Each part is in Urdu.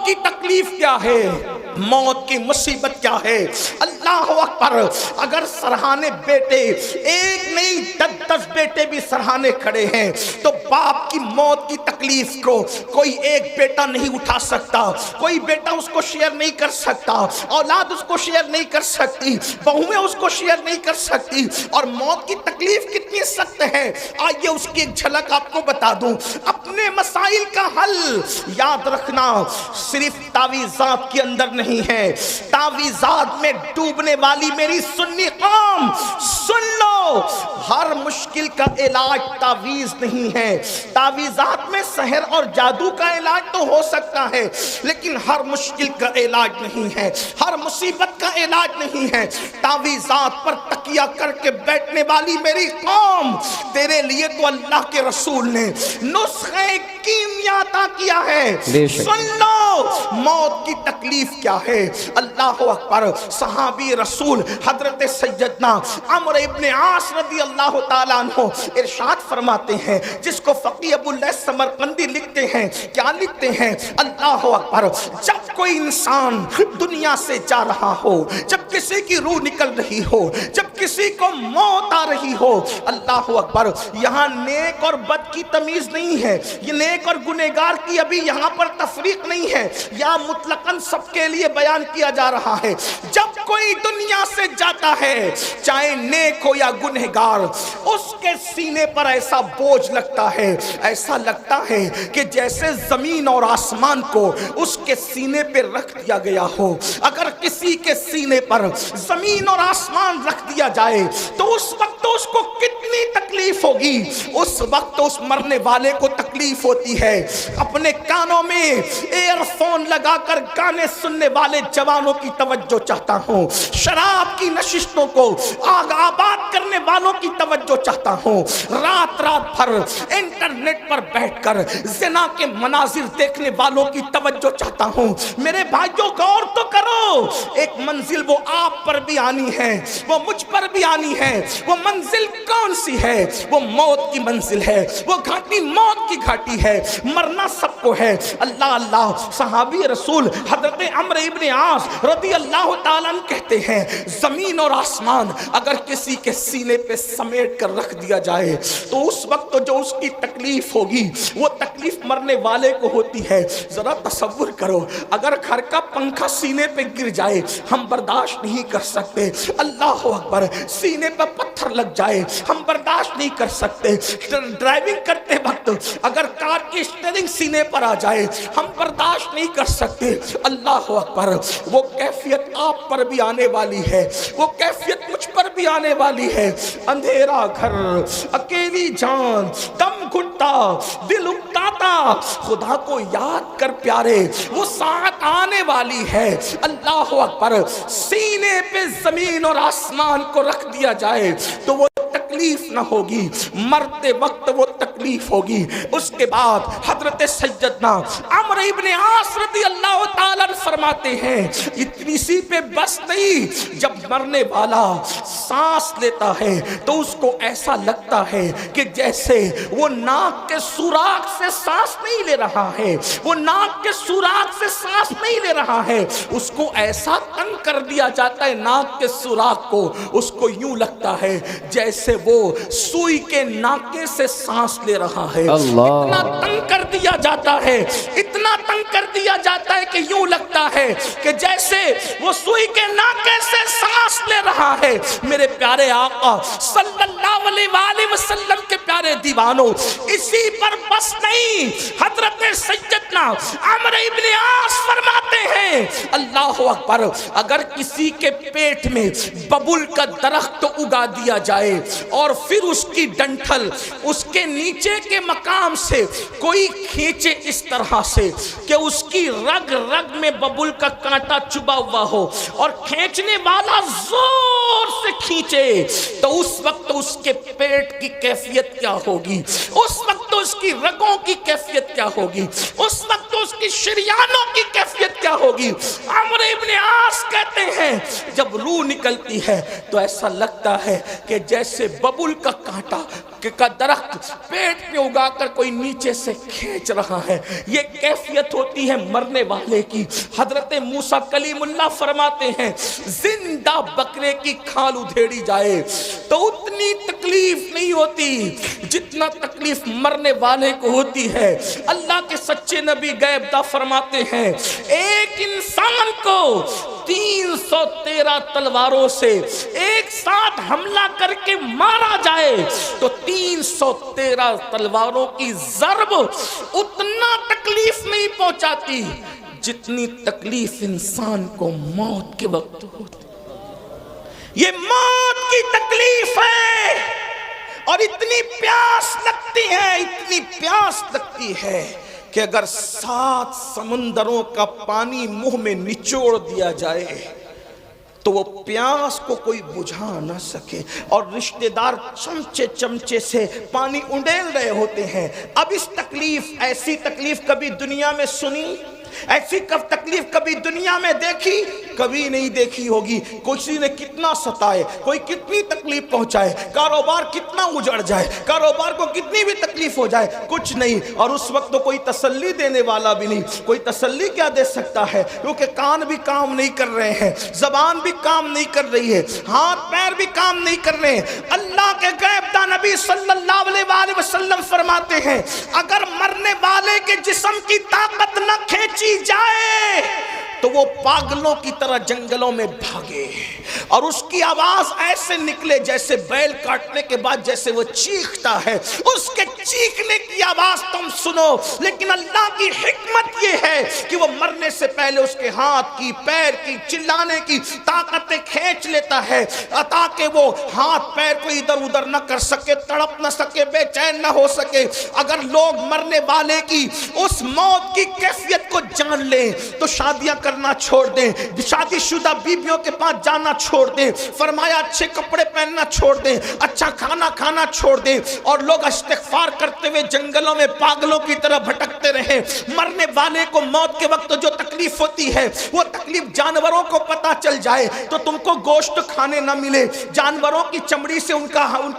کی تکلیف کیا ہے، موت کی مصیبت کیا ہے۔ اللہ اکبر، اگر سرہانے بیٹے ایک نہیں 10 بیٹے بھی سرہانے کھڑے ہیں تو باپ کی موت کی تکلیف کو کوئی ایک بیٹا نہیں اٹھا سکتا، کوئی بیٹا اس کو شیئر نہیں کر سکتا، اولاد اس کو شیئر نہیں کر سکتی، بہویں اس کو شیئر نہیں کر سکتی۔ اور موت کی تکلیف کتنی سخت ہے، آئیے اس کی ایک جھلک آپ کو بتا دوں۔ اپنے مسائل کا حل یاد رکھنا صرف تعویذات کے اندر نہیں ہے، تعویذات میں ڈوبنے والی میری سنی قوم سن لو، ہر مشکل کا علاج تعویذ نہیں ہے۔ تعویذات میں سحر اور جادو کا علاج تو ہو سکتا ہے، لیکن ہر مشکل کا علاج نہیں ہے، ہر مصیبت کا علاج نہیں ہے۔ تعویذات پر تکیہ کر کے بیٹھنے والی میری قوم، تیرے لیے تو اللہ کے رسول نے نسخہ کیمیا عطا کیا ہے۔ سن لو موت کی تکلیف کیا ہے۔ اللہ اکبر، صحابی رسول حضرت سیدنا عمرو ابن عاص رضی اللہ تعالیٰ عنہ ارشاد فرماتے ہیں، جس کو فقیہ ابو اللیث سمرقندی لکھتے ہیں، کیا لکھتے ہیں؟ اللہ اکبر، جب کوئی انسان دنیا سے جا رہا ہو، جب کسی کی روح نکل رہی ہو، جب کسی کو موت آ رہی ہو، اللہ اکبر، یہاں نیک اور بد کی تمیز نہیں ہے، یہ نیک اور گنہگار کی ابھی یہاں پر تفریق نہیں ہے، یا مطلقاً سب کے لیے بیان کیا جا رہا ہے۔ جب کوئی دنیا سے جاتا ہے، چاہے نیک ہو یا گنہگار، اس کے سینے پر ایسا بوجھ لگتا ہے، ایسا لگتا ہے کہ جیسے زمین اور آسمان کو اس کے سینے پہ رکھ دیا گیا ہو۔ اگر کسی کے سینے پر زمین اور آسمان رکھ دیا جائے تو اس وقت اس کو کتنی تکلیف ہوگی، اس وقت اس مرنے والے کو تکلیف ہوتی ہے۔ اپنے کانوں میں ایئر فون لگا کر گانے سننے والے جوانوں کی توجہ چاہتا ہوں، شراب کی نشستوں کو آگ آباد کرنے والوں کی توجہ چاہتا ہوں، رات رات بھر انٹرنیٹ پر بیٹھ کر زنا کے مناظر دیکھنے والوں کی توجہ چاہتا ہوں۔ میرے بھائیوں غور تو کرو، ایک منزل وہ آپ پر بھی آنی ہے، وہ مجھ پر بھی آنی ہے۔ وہ منزل کون سی ہے؟ وہ موت کی منزل ہے، وہ گھاٹی موت کی گھاٹی ہے، مرنا سب کو ہے۔ اللہ اللہ، صحابی رسول حضرت عمرو ابن عاص رضی اللہ تعالیٰ عنہ کہتے ہیں، زمین اور آسمان اگر کسی کے سینے پہ سمیٹ کر رکھ دیا جائے تو اس وقت جو اس کی تکلیف ہوگی وہ تکلیف مرنے والے کو ہوتی ہے۔ ذرا تصور کرو، اگر گھر کا پنکھا سینے پہ گر جائے ہم برداشت نہیں کر سکتے، اللہ اکبر، سینے پہ پتھر لگ جائے ہم برداشت نہیں کر سکتے، ڈرائیونگ کرتے وقت اگر کار کی اسٹیئرنگ سینے پر آ جائے ہم برداشت نہیں کر سکتے۔ اللہ اکبر، وہ کیفیت آپ پر بھی آنے والی ہے، وہ کیفیت مجھ پر بھی آنے والی ہے۔ اندھیرا گھر، اکیلی جان، دم گھٹتا، دل اکتاتا، خدا کو یاد کر پیارے، وہ ساعت آنے والی ہے۔ اللہ اکبر، سینے پہ زمین اور آسمان کو رکھ دیا جائے تو وہ تکلیف نہ ہوگی، مرتے وقت وہ تکلیف ہوگی۔ اس کے بعد حضرت سیدنا عمرو ابن عاص رضی اللہ تعالیٰ فرماتے ہیں، اتنی سی پہ بس نہیں، جب مرنے والا سانس لیتا ہے تو اس کو ایسا لگتا ہے کہ جیسے وہ ناک کے سوراخ سے سانس نہیں لے رہا ہے، وہ ناک کے سوراخ سے سانس نہیں لے رہا ہے، اس کو ایسا تنگ کر دیا جاتا ہے ناک کے سوراخ کو، اس کو یوں لگتا ہے جیسے وہ سوئی کے ناکے سے سانس لے رہا ہے۔ اتنا تنگ کر دیا جاتا ہے، اتنا تنگ کر دیا جاتا ہے کہ یوں لگتا ہے کہ جیسے وہ سوئی کے ناکے سے سانس لے رہا ہے۔ میرے پیارے آقا صلی اللہ علیہ وآلہ وسلم کے پیارے دیوانوں، اسی پر بس نہیں، حضرت سیدنا عمرو ابن عاص فرماتے ہیں، اللہ اکبر، اگر کسی کے پیٹ میں ببول کا درخت اگا دیا جائے اور پھر اس کی ڈنٹھل اس کے نیچے کے مقام سے کوئی کھینچے اس طرح سے کہ اس کی رگ رگ میں ببول کا کانٹا چبا ہوا ہو اور کھینچنے والا زور سے کھینچے تو اس وقت اس کے پیٹ کی کیفیت کیا ہوگی، اس وقت اس کی رگوں کی کیفیت کیا ہوگی، اس وقت اس کی شریانوں کی کیفیت کیا ہوگی۔ عمرو ابن عاص کہتے ہیں جب روح نکلتی ہے تو ایسا لگتا ہے کہ جیسے ببول کا کانٹا کا درخت پیٹ پہ اگا کر کوئی نیچے سے کھینچ رہا ہے، یہ کیفیت ہوتی ہے مرنے والے کی۔ حضرت موسیٰ کلیم اللہ فرماتے ہیں زندہ بکرے کی کھال ادھیڑی جائے تو اتنی تکلیف نہیں ہوتی جتنا تکلیف مرنے والے کو ہوتی ہے۔ اللہ کے سچے نبی غیب دا فرماتے ہیں ایک انسان کو 313 تلواروں سے ایک ساتھ حملہ کر کے مارا جائے تو 313 تلواروں کی ضرب اتنا تکلیف نہیں پہنچاتی جتنی تکلیف انسان کو موت کے وقت ہوتی۔ یہ موت کی تکلیف ہے اور اتنی پیاس لگتی ہے کہ اگر 7 سمندروں کا پانی منہ میں نچوڑ دیا جائے تو وہ پیاس کو کوئی بجھا نہ سکے، اور رشتہ دار چمچے سے پانی انڈیل رہے ہوتے ہیں۔ اب اس ایسی تکلیف کبھی دنیا میں سنی، ایسی تکلیف کبھی دنیا میں دیکھی؟ کبھی نہیں دیکھی ہوگی۔ کسی نے کتنا ستائے، کوئی کتنی تکلیف پہنچائے، کاروبار کتنا اجڑ جائے، کاروبار کو کتنی بھی تکلیف ہو جائے، کچھ نہیں، اور اس وقت تو کوئی تسلی دینے والا بھی نہیں۔ کوئی تسلی کیا دے سکتا ہے؟ کیونکہ کان بھی کام نہیں کر رہے ہیں، زبان بھی کام نہیں کر رہی ہے، ہاتھ پیر بھی کام نہیں کر رہے ہیں۔ اللہ کے غیب داں نبی صلی اللہ علیہ وسلم فرماتے ہیں اگر مرنے والے کے جسم کی طاقت نہ کھینچی جائے تو وہ پاگلوں کی طرح جنگلوں میں بھاگے اور اس کی آواز ایسے نکلے جیسے بیل کاٹنے کے بعد جیسے وہ چیختا ہے، اس کے چیخنے کی آواز تم سنو۔ لیکن اللہ کی حکمت یہ ہے کہ وہ مرنے سے پہلے اس کے ہاتھ کی، پیر کی، چلانے کی طاقتیں کھینچ لیتا ہے تاکہ وہ ہاتھ پیر کو ادھر ادھر نہ کر سکے، تڑپ نہ سکے، بے چین نہ ہو سکے۔ اگر لوگ مرنے والے کی اس موت کی کیفیت کو جان لیں تو شادیاں کرنا چھوڑ دیں، شادی شدہ بیویوں کے پاس جانا چھوڑ دیں، فرمایا اچھے کپڑے پہننا چھوڑ دیں، اچھا کھانا کھانا چھوڑ دیں، اور لوگ استغفار کرتے ہوئے جنگلوں میں پاگلوں کی طرح بھٹکتے رہیں۔ مرنے والے کو موت کے وقت جو تکلیف ہوتی ہے وہ تکلیف جانوروں کو پتہ چل جائے تو تم کو گوشت کھانے نہ ملے، جانوروں کی چمڑی سے ان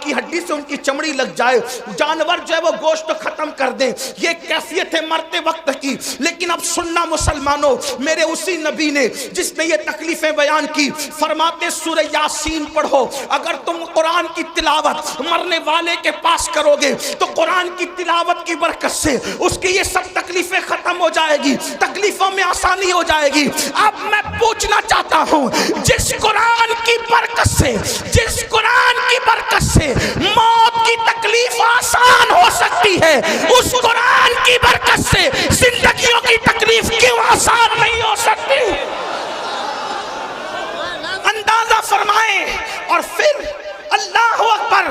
کی ہڈی سے ان کی چمڑی لگ جائے، جانور جو ہے وہ گوشت ختم کر دیں، یہ کیفیت ہے مرتے وقت کی۔ لیکن اب سننا مسلمانوں، میرے اسی نبی نے جس نے یہ تکلیفیں بیان کی فرماتے سورہ یاسین پڑھو، اگر تم قرآن کی تلاوت مرنے والے کے پاس کرو گے تو قرآن کی تلاوت کی برکت سے اس کی یہ سب تکلیفیں ختم ہو جائے گی، تکلیفوں میں آسانی ہو جائے گی۔ اب میں پوچھنا چاہتا ہوں جس قرآن کی برکت سے، جس قرآن کی برکت سے موت کی تکلیف آسان ہو سکتی ہے، اس قرآن کی برکت سے زندگیوں کی تکلیف کیوں آسان نہیں ہو سکتی؟ اندازہ فرمائیں۔ اور پھر اللہ اکبر،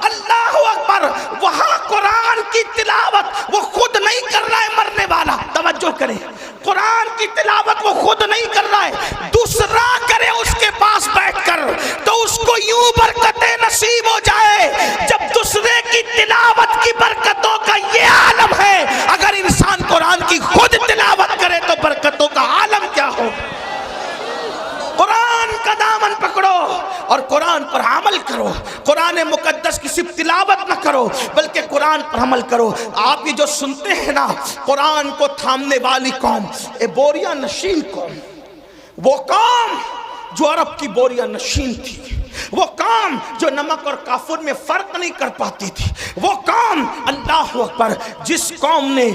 اللہ اکبر، وہاں قرآن کی تلاوت وہ خود نہیں کر رہا ہے مرنے والا، توجہ کریں، قرآن کی تلاوت وہ خود نہیں کر رہا ہے، دوسرا کرے اس کے پاس بیٹھ کر تو اس کو یوں برکتیں نصیب ہو جائے۔ جب دوسرے کی تلاوت کی برکتوں کا یہ عالم ہے، اگر انسان قرآن کی خود تلاوت کرے تو برکتوں کا عالم کیا ہو؟ قرآن کا دامن پکڑو اور قرآن پر عمل کرو، قرآن مقدس کی صرف تلاوت نہ کرو بلکہ قرآن پر عمل کرو۔ آپ یہ جو سنتے ہیں نا، قرآن کو تھامنے والی قوم، بوریا نشین قوم، وہ قوم جو عرب کی بوریا نشین تھی، وہ قوم جو نمک اور کافر میں فرق نہیں کر پاتی تھی، وہ قوم اللہ اکبر جس قوم نے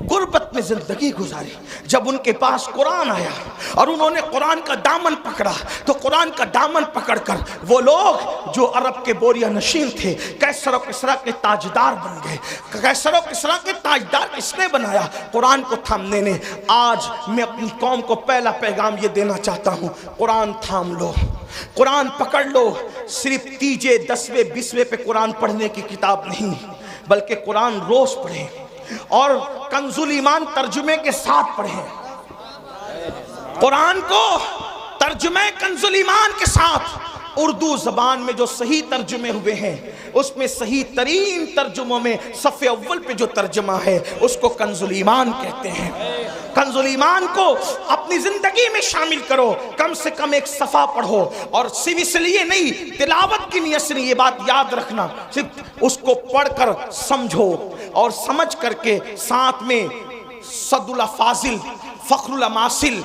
غربت میں زندگی گزاری، جب ان کے پاس قرآن آیا اور انہوں نے قرآن کا دامن پکڑا تو قرآن کا دامن پکڑ کر وہ لوگ جو عرب کے بوریا نشین تھے قیصر و کسریٰ کے تاجدار بن گئے۔ قیصر و کسریٰ کے تاجدار کس نے بنایا؟ قرآن کو تھامنے نے۔ آج میں اپنی قوم کو پہلا پیغام یہ دینا چاہتا ہوں، قرآن تھام لو، قرآن پکڑ لو۔ صرف تیجے 10ویں 20ویں پہ قرآن پڑھنے کی کتاب نہیں بلکہ قرآن روز پڑھیں اور کنز الایمان ترجمے کے ساتھ پڑھیں، قرآن کو ترجمے کنز الایمان کے ساتھ اردو زبان میں جو صحیح ترجمے ہوئے ہیں اس میں صحیح ترین ترجموں میں صف اول پہ جو ترجمہ ہے اس کو کنز الایمان کہتے ہیں۔ کنز الایمان کو اپنی زندگی میں شامل کرو، کم سے کم ایک صفحہ پڑھو، اور صرف اس لیے نہیں، تلاوت کی نیت سے نہیں، یہ بات یاد رکھنا، صرف اس کو پڑھ کر سمجھو اور سمجھ کر کے ساتھ میں صد الافاضل فخر الاماثل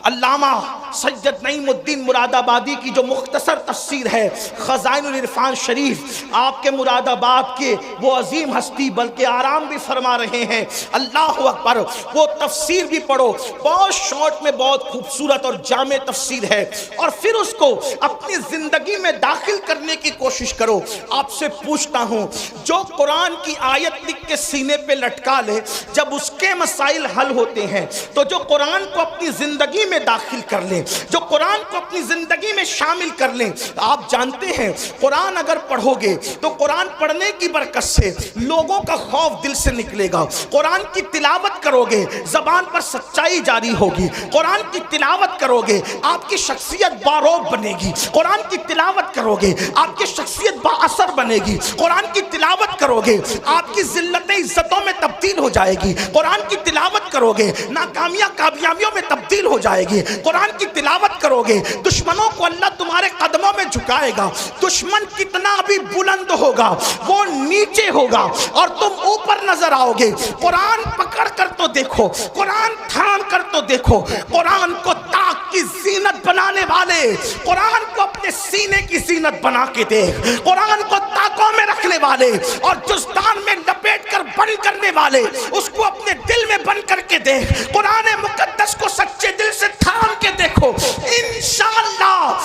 علامہ سید نعیم الدین مراد آبادی کی جو مختصر تفسیر ہے خزائن العرفان شریف، آپ کے مراد آباد کے وہ عظیم ہستی بلکہ آرام بھی فرما رہے ہیں، اللہ اکبر، وہ تفسیر بھی پڑھو، بہت شارٹ میں بہت خوبصورت اور جامع تفسیر ہے، اور پھر اس کو اپنی زندگی میں داخل کرنے کی کوشش کرو۔ آپ سے پوچھتا ہوں، جو قرآن کی آیت لکھ کے سینے پہ لٹکا لے، جب اس کے مسائل حل ہوتے ہیں تو جو قرآن کو اپنی زندگی میں داخل کر لیں، جو قرآن کو اپنی زندگی میں شامل کر لیں، آپ جانتے ہیں قرآن اگر پڑھو گے تو قرآن پڑھنے کی برکت سے لوگوں کا خوف دل سے نکلے گا، قرآن کی تلاوت کرو گے زبان پر سچائی جاری ہوگی، قرآن کی تلاوت کرو گے آپ کی شخصیت باروب بنے گی، قرآن کی تلاوت کرو گے آپ کی شخصیت با اثر بنے گی، قرآن کی تلاوت کرو گے آپ کی ذلت عزتوں میں تبدیل ہو جائے گی، قرآن کی تلاوت کرو گے ناکامیاں کامیابیوں میں تبدیل ہو جائے گی، قرآن کی تلاوت کرو گے دشمنوں کو اللہ تمہارے قدموں میں جھکائے گا، دشمن کتنا بھی بلند ہوگا وہ نیچے ہوگا اور تم اوپر نظر آؤ گے۔ قرآن پکڑ کر تو دیکھو، قرآن تھام کر تو دیکھو، قرآن کو طاق کی زینت بنانے والے، قرآن کو اپنے سینے کی زینت بنا کے دیکھ، قرآن کو طاقوں میں رکھنے والے اور جزدان میں لپیٹ کر بند کرنے والے اس کو اپنے دل میں بند کر کے دیکھ، قرآن مقدس کو سچے دل سے تھام کے دیکھو، انشاءاللہ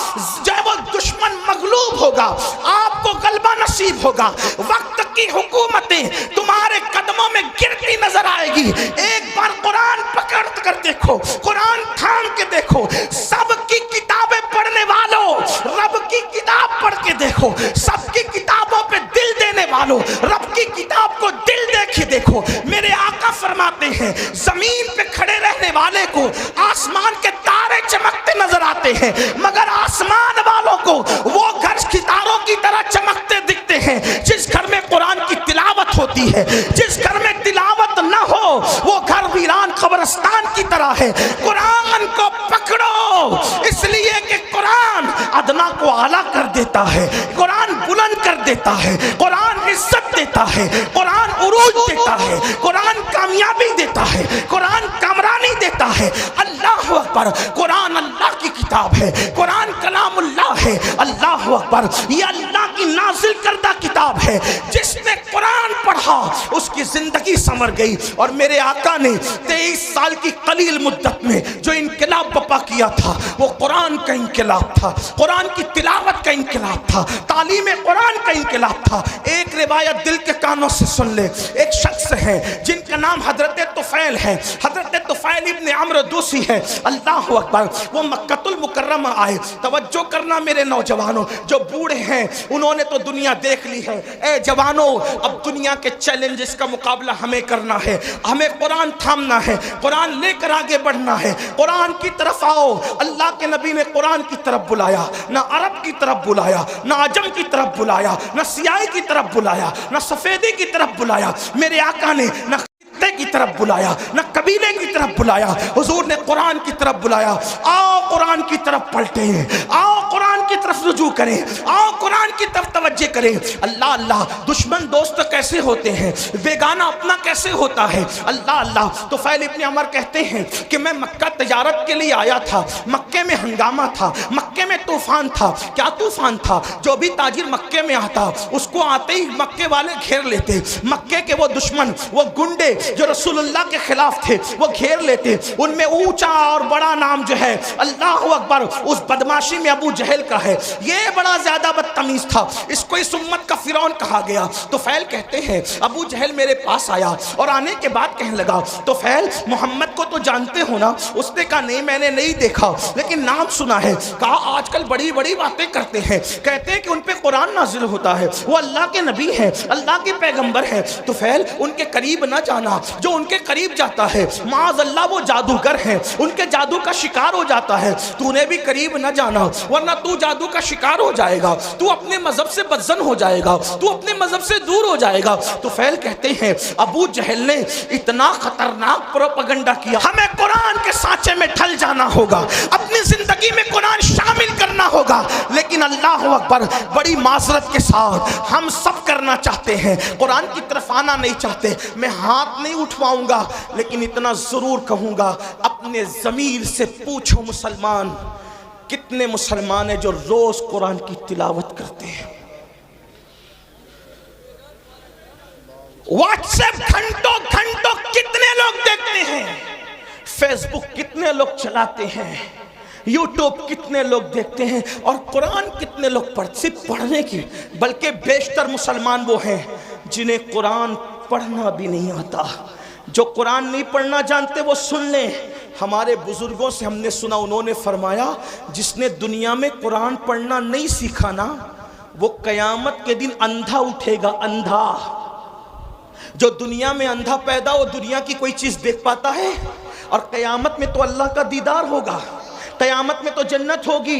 جب وہ دشمن مغلوب ہوگا آپ کو غلبہ نصیب ہوگا، وقت کی حکومتیں تمہارے قدموں میں گرتی نظر آئے گی۔ ایک بار قرآن پکڑ کر دیکھو، قرآن تھام کے دیکھو، سب کی کتابیں پڑھنے والوں رب کی کتاب پڑھ کے دیکھو، سب کی کتابوں پہ دل دینے والوں رب کی کتاب کو دل دے کے دیکھو۔ میرے آقا فرماتے ہیں زمین پہ کھڑے رہنے والے کو آسمان کے تارے چمکتے نظر آتے ہیں، مگر آسمان والوں کو وہ گھر ستاروں کی طرح چمکتے دکھتے ہیں جس گھر میں قرآن کی تلاوت ہوتی ہے۔ جس گھر میں تلاوت نہ ہو وہ گھر ویران قبرستان کی طرح ہے۔ قرآن کو پکڑو، اس لیے کہ قرآن ادنا کو اعلیٰ کر دیتا ہے، قرآن بلند کر دیتا ہے، قرآن عزت دیتا ہے، قرآن عروج دیتا ہے، قرآن کامیابی دیتا ہے، قرآن کامرانی دیتا ہے۔ اللہ اکبر، قرآن اللہ کی کتاب ہے، قرآن کلام اللہ ہے۔ اللہ اکبر، یہ اللہ کی نازل کردہ کتاب ہے، جس نے قرآن پڑھا اس کی زندگی سنور گئی۔ اور میرے آقا نے 23 سال کی قلیل مدت میں جو انقلاب بپا کیا تھا وہ قرآن کا انقلاب تھا، قرآن کی تلاوت کا انقلاب تھا، تعلیم قرآن کا انقلاب تھا۔ ایک روایت دل کے کانوں سے سن لے، ایک شخص ہے جن کا نام حضرت طفیل ہے، حضرت طفیل ابن عمرو دوسی ہے۔ اللہ اکبر، وہ مکہ المکرمہ آئے۔ توجہ کرنا میرے نوجوانوں، جو بوڑھے ہیں انہوں نے تو دنیا دیکھ لی ہے، اے جوانوں اب دنیا کے چیلنجز کا مقابلہ ہمیں کرنا ہے، ہمیں قرآن تھامنا ہے، قرآن لے کر آگے بڑھنا ہے، قرآن کی طرف آؤ۔ اللہ کے نبی نے قرآن کی طرف بلایا، نہ عرب کی طرف بلایا، نہ عجم کی طرف بلایا، نہ سیاہی کی طرف بلایا، نہ سفیدی کی طرف بلایا۔ میرے آقا نے نہ کی طرف بلایا، نہ قبیلے کی طرف بلایا، حضور نے قرآن کی طرف بلایا۔ آؤ قرآن کی طرف پلٹیں، آؤ قرآن کی طرف رجوع کریں، آؤ قرآن کی طرف توجہ کریں۔ اللہ اللہ، دشمن دوست کیسے ہوتے ہیں، بیگانہ اپنا کیسے ہوتا ہے۔ اللہ اللہ، طفیل ابن عمر کہتے ہیں کہ میں مکہ تجارت کے لیے آیا تھا، مکے میں ہنگامہ تھا، مکے میں طوفان تھا۔ کیا طوفان تھا؟ جو بھی تاجر مکے میں آتا اس کو آتے ہی مکے والے گھیر لیتے، مکے کے وہ دشمن، وہ گنڈے جو رسول اللہ کے خلاف تھے وہ گھیر لیتے۔ ان میں اونچا اور بڑا نام جو ہے اللہ اکبر اس بدماشی میں ابو جہل کا ہے۔ یہ بڑا زیادہ بدتمیز تھا، اس کو اس امت کا فرعون کہا گیا۔ طفیل کہتے ہیں ابو جہل میرے پاس آیا اور آنے کے بعد کہنے لگا طفیل محمد کو تو جانتے ہو نا؟ اس نے کہا نہیں میں نے نہیں دیکھا لیکن نام سنا ہے۔ کہا آج کل بڑی بڑی باتیں کرتے ہیں، کہتے ہیں کہ ان پہ قرآن نازل ہوتا ہے، وہ اللہ کے نبی ہیں، اللہ کے پیغمبر ہیں۔ طفیل ان کے قریب نہ جانا، جو ان کے قریب جاتا ہے معاذ اللہ وہ جادوگر ہیں، ان کے جادو کا شکار ہو جاتا ہے، تو انہیں بھی قریب نہ جانا ورنہ تو جادو کا شکار ہو جائے گا، تو اپنے مذہب سے بدزن ہو جائے گا، تو اپنے مذہب سے دور ہو جائے گا۔ تو فیل کہتے ہیں ابو جہل نے اتنا خطرناک پروپیگنڈا کیا، ہمیں قرآن کے سانچے میں ڈھل جانا ہوگا، اپنی زندگی میں قرآن شامل کرنا ہوگا، لیکن اللہ اکبر بڑی معذرت کے ساتھ ہم سب کرنا چاہتے ہیں، قرآن کی طرف آنا نہیں چاہتے۔ میں ہاتھ نہیں اٹھواؤں گا لیکن اتنا ضرور کہوں گا، اپنے ضمیر سے پوچھو مسلمان کتنے مسلمان ہیں جو روز قرآن کی تلاوت کرتے ہیں؟ واٹس ایپ گھنٹوں گھنٹوں کتنے لوگ دیکھتے ہیں؟ فیس بک کتنے لوگ چلاتے ہیں؟ یوٹیوب کتنے لوگ دیکھتے ہیں؟ اور قرآن کتنے لوگ صرف پڑھنے کی، بلکہ بیشتر مسلمان وہ ہیں جنہیں قرآن پڑھنا بھی نہیں آتا۔ جو قرآن نہیں پڑھنا جانتے وہ سن لیں، ہمارے بزرگوں سے ہم نے سنا، انہوں نے فرمایا جس نے دنیا میں قرآن پڑھنا نہیں سیکھا نا وہ قیامت کے دن اندھا اٹھے گا، اندھا۔ جو دنیا میں اندھا پیدا ہو دنیا کی کوئی چیز دیکھ پاتا ہے؟ اور قیامت میں تو اللہ کا دیدار ہوگا، قیامت میں تو جنت ہوگی،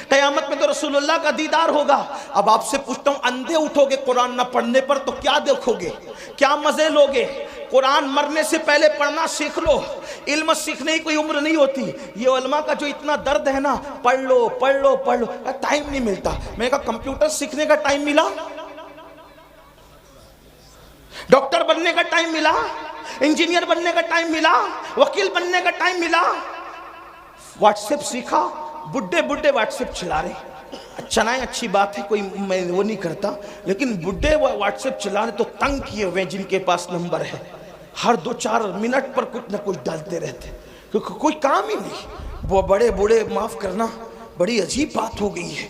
قیامت میں تو رسول اللہ کا دیدار ہوگا۔ اب آپ سے پوچھتا ہوں اندھے اٹھو گے قرآن نہ پڑھنے پر تو کیا دیکھو گے، کیا مزے لوگے؟ قرآن مرنے سے پہلے پڑھنا سیکھ لو، علم سیکھنے کی کوئی عمر نہیں ہوتی۔ یہ علماء کا جو اتنا درد ہے نا، پڑھ لو پڑھ لو پڑھ لو، ٹائم نہیں ملتا۔ میں نے کہا کمپیوٹر سیکھنے کا ٹائم ملا، ڈاکٹر بننے کا ٹائم ملا، انجینئر بننے کا ٹائم ملا، وکیل بننے کا ٹائم ملا، واٹس ایپ سیکھا، بڈھے بڈھے واٹس ایپ چلا رہے، اچھا نہیں اچھی بات ہے، کوئی میں وہ نہیں کرتا، لیکن بڈھے واٹس ایپ چلا رہے تو تنگ کیے ہوئے جن کے پاس نمبر ہے، ہر 2-4 منٹ پر کچھ نہ کچھ ڈالتے رہتے، کیونکہ کوئی کام ہی نہیں۔ وہ بڑے بوڑھے معاف کرنا بڑی عجیب بات ہو گئی ہے،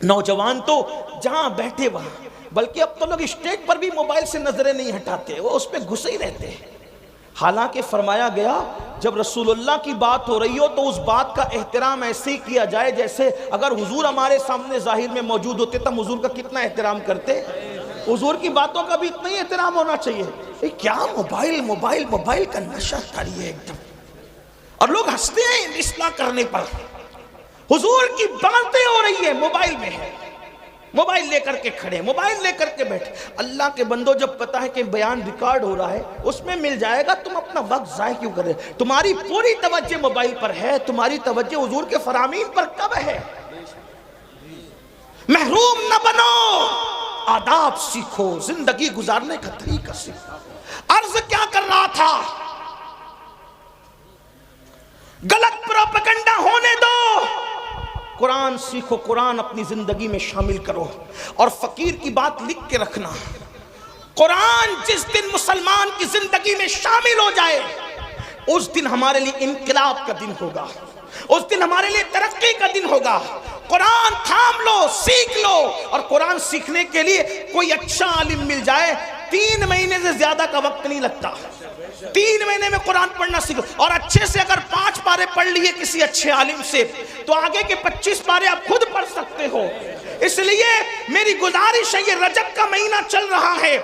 نوجوان تو جہاں بیٹھے وہاں، بلکہ اب تو لوگ اسٹیج پر بھی موبائل سے نظریں نہیں ہٹاتے، وہ اس پہ گھسے ہی رہتے ہیں۔ حالانکہ فرمایا گیا جب رسول اللہ کی بات ہو رہی ہو تو اس بات کا احترام ایسے ہی کیا جائے جیسے اگر حضور ہمارے سامنے ظاہر میں موجود ہوتے تو ہم حضور کا کتنا احترام کرتے۔ حضور کی باتوں کا بھی اتنا ہی احترام ہونا چاہیے۔ کیا موبائل موبائل موبائل کا نشہ چڑھی ہے ایک دم، اور لوگ ہنستے ہیں اصلاح کرنے پر۔ حضور کی باتیں ہو رہی ہے موبائل میں ہے، موبائل لے کر کے کھڑے، موبائل لے کر کے بیٹھے۔ اللہ کے بندو جب پتا ہے کہ بیان ریکارڈ ہو رہا ہے اس میں مل جائے گا، تم اپنا وقت ضائع کیوں کر رہے؟ تمہاری پوری توجہ موبائل پر ہے، تمہاری توجہ حضور کے فرامین پر کب ہے؟ محروم نہ بنو، آداب سیکھو، زندگی گزارنے کا طریقہ سیکھو۔ عرض کیا کر رہا تھا؟ غلط پروپیگنڈا ہونے دو، قرآن سیکھو، قرآن اپنی زندگی میں شامل کرو۔ اور فقیر کی بات لکھ کے رکھنا، قرآن جس دن مسلمان کی زندگی میں شامل ہو جائے اس دن ہمارے لیے انقلاب کا دن ہوگا، اس دن ہمارے لیے ترقی کا دن ہوگا۔ قرآن تھام لو، سیکھ لو، اور قرآن سیکھنے کے لیے کوئی اچھا عالم مل جائے 3 مہینے سے زیادہ کا وقت نہیں لگتا، 3 مہینے میں قرآن پڑھنا سیکھو۔ اور اچھے سے اگر 5 پارے پڑھ لیے کسی اچھے عالم سے تو آگے کے 25 پارے آپ خود پڑھ سکتے ہو۔ اس لیے میری گزارش ہے، یہ رجب کا مہینہ چل رہا ہے،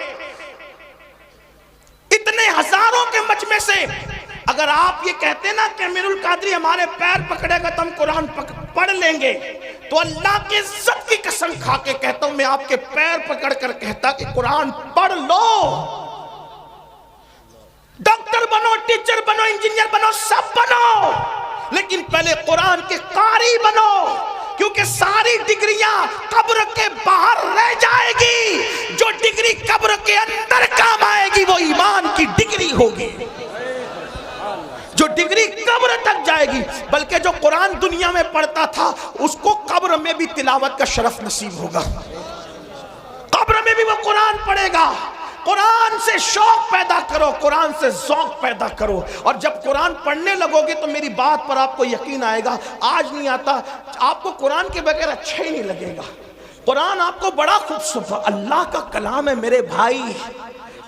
اتنے ہزاروں کے مجمع سے اگر آپ یہ کہتے نا کہ امیر القادری ہمارے پیر پکڑے گا تو ہم قرآن پڑھ لیں گے، تو اللہ کی عزت کی قسم کھا کے کہتا ہوں میں آپ کے پیر پکڑ کر کہتا کہ قرآن پڑھ لو۔ ڈاکٹر بنو، ٹیچر بنو، انجینئر بنو، سب بنو، لیکن پہلے قرآن کے قاری بنو، کیونکہ ساری ڈگریاں قبر کے باہر رہ جائے گی، جو ڈگری قبر کے اندر کام آئے گی وہ ایمان کی ڈگری ہوگی، جو ڈگری قبر تک جائے گی۔ بلکہ جو قرآن دنیا میں پڑھتا تھا اس کو قبر میں بھی تلاوت کا شرف نصیب ہوگا، قبر میں بھی وہ قرآن پڑھے گا۔ قرآن سے شوق پیدا کرو، قرآن سے ذوق پیدا کرو، اور جب قرآن پڑھنے لگو گے تو میری بات پر آپ کو یقین آئے گا، آج نہیں آتا، آپ کو قرآن کے بغیر اچھا ہی نہیں لگے گا۔ قرآن آپ کو بڑا خوبصورت، اللہ کا کلام ہے میرے بھائی،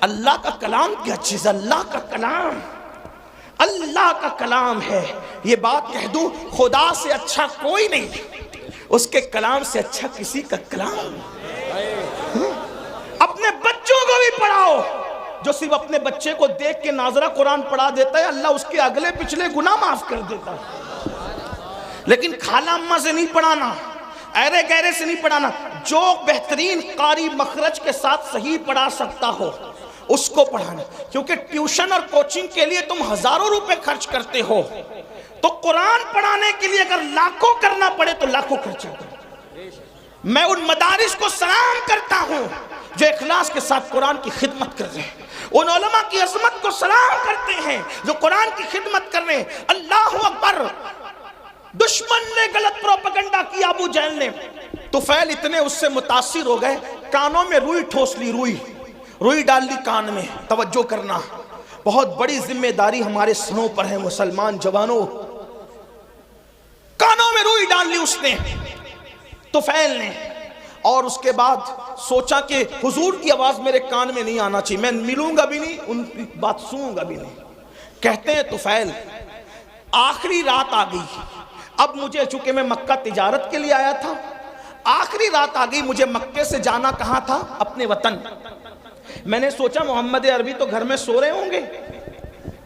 اللہ کا کلام کیا چیز، اللہ کا کلام، اللہ کا کلام ہے۔ یہ بات کہہ دوں، خدا سے اچھا کوئی نہیں، اس کے کلام سے اچھا کسی کا کلام۔ اپنے بچوں کو بھی پڑھاؤ، جو صرف اپنے بچے کو دیکھ کے ناظرہ قرآن پڑھا دیتا ہے اللہ اس کے اگلے پچھلے گناہ معاف کر دیتا ہے، لیکن خالہ اماں سے نہیں پڑھانا، ایرے گہرے سے نہیں پڑھانا۔ جو بہترین قاری مخرج کے ساتھ صحیح پڑھا سکتا ہو اس کو پڑھانا، کیونکہ ٹیوشن اور کوچنگ کے لیے تم ہزاروں روپے خرچ کرتے ہو، تو قرآن پڑھانے کے لیے اگر لاکھوں کرنا پڑے تو لاکھوں خرچہ کرو۔ میں ان مدارس کو سلام کرتا ہوں جو اخلاص کے ساتھ قرآن کی خدمت کر رہے ہیں، ان علماء کی عظمت کو سلام کرتے ہیں جو قرآن کی خدمت کر رہے ہیں۔ اللہ اکبر! دشمن نے غلط پروپیگنڈا کیا ابو جہل نے، طفیل اتنے اس سے متاثر ہو گئے، کانوں میں روئی ٹھوس لی، روئی ڈال لی کان میں۔ توجہ کرنا، بہت بڑی ذمہ داری ہمارے سروں پر ہے مسلمان جوانوں۔ کانوں میں روئی ڈال لی اس نے، طفیل نے، اور اس کے بعد سوچا کہ حضور کی آواز میرے کان میں نہیں آنا چاہیے، میں ملوں گا بھی نہیں، ان کی بات سنوں گا بھی نہیں۔ کہتے ہیں طفیل آخری رات آ گئی، اب مجھے چونکہ میں مکہ تجارت کے لیے آیا تھا، آخری رات آ گئی، مجھے مکے سے جانا کہاں تھا؟ اپنے وطن۔ میں نے سوچا محمد عربی تو گھر میں سو رہے ہوں گے،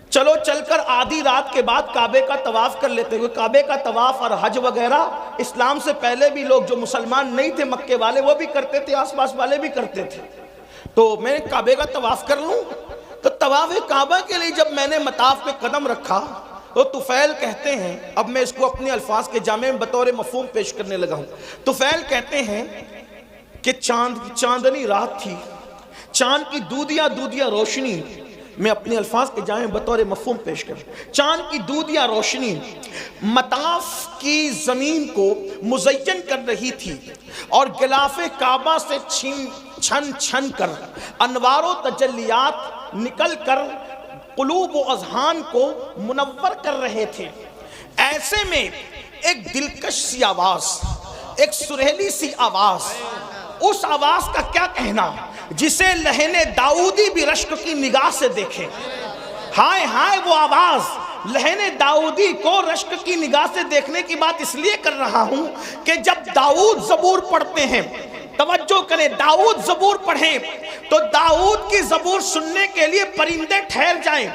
چلو چل کر آدھی رات کے بعد کعبے کا طواف کر لیتے ہوئے۔ کعبے کا طواف اور حج وغیرہ اسلام سے پہلے بھی لوگ جو مسلمان نہیں تھے مکے والے وہ بھی کرتے تھے، آس پاس والے بھی کرتے تھے، تو میں کعبے کا طواف کر لوں۔ تو طواف کعبہ کے لیے جب میں نے مطاف پہ قدم رکھا تو طفیل کہتے ہیں، اب میں اس کو اپنے الفاظ کے جامع میں بطور مفہوم پیش کرنے لگا ہوں۔ طفیل کہتے ہیں کہ چاندنی رات تھی، چاند کی دودیا روشنی، میں اپنے الفاظ کے جامع بطور مفہوم پیش کروں، چاند کی دودیا روشنی مطاف کی زمین کو مزین کر رہی تھی، اور غلاف کعبہ سے چھن چھن کر انوار و تجلیات نکل کر قلوب و اذہان کو منور کر رہے تھے۔ ایسے میں ایک دلکش سی آواز، ایک سریلی سی آواز، اس آواز کا کیا کہنا جسے لہن داؤدی بھی رشک کی نگاہ سے دیکھے۔ ہائے ہائے وہ آواز، لہن داؤدی کو رشک کی نگاہ سے دیکھنے کی بات اس لیے کر رہا ہوں کہ جب داؤد زبور پڑھتے ہیں، توجہ کریں، داؤد زبور پڑھیں تو داؤد کی زبور سننے کے لیے پرندے ٹھہر جائیں،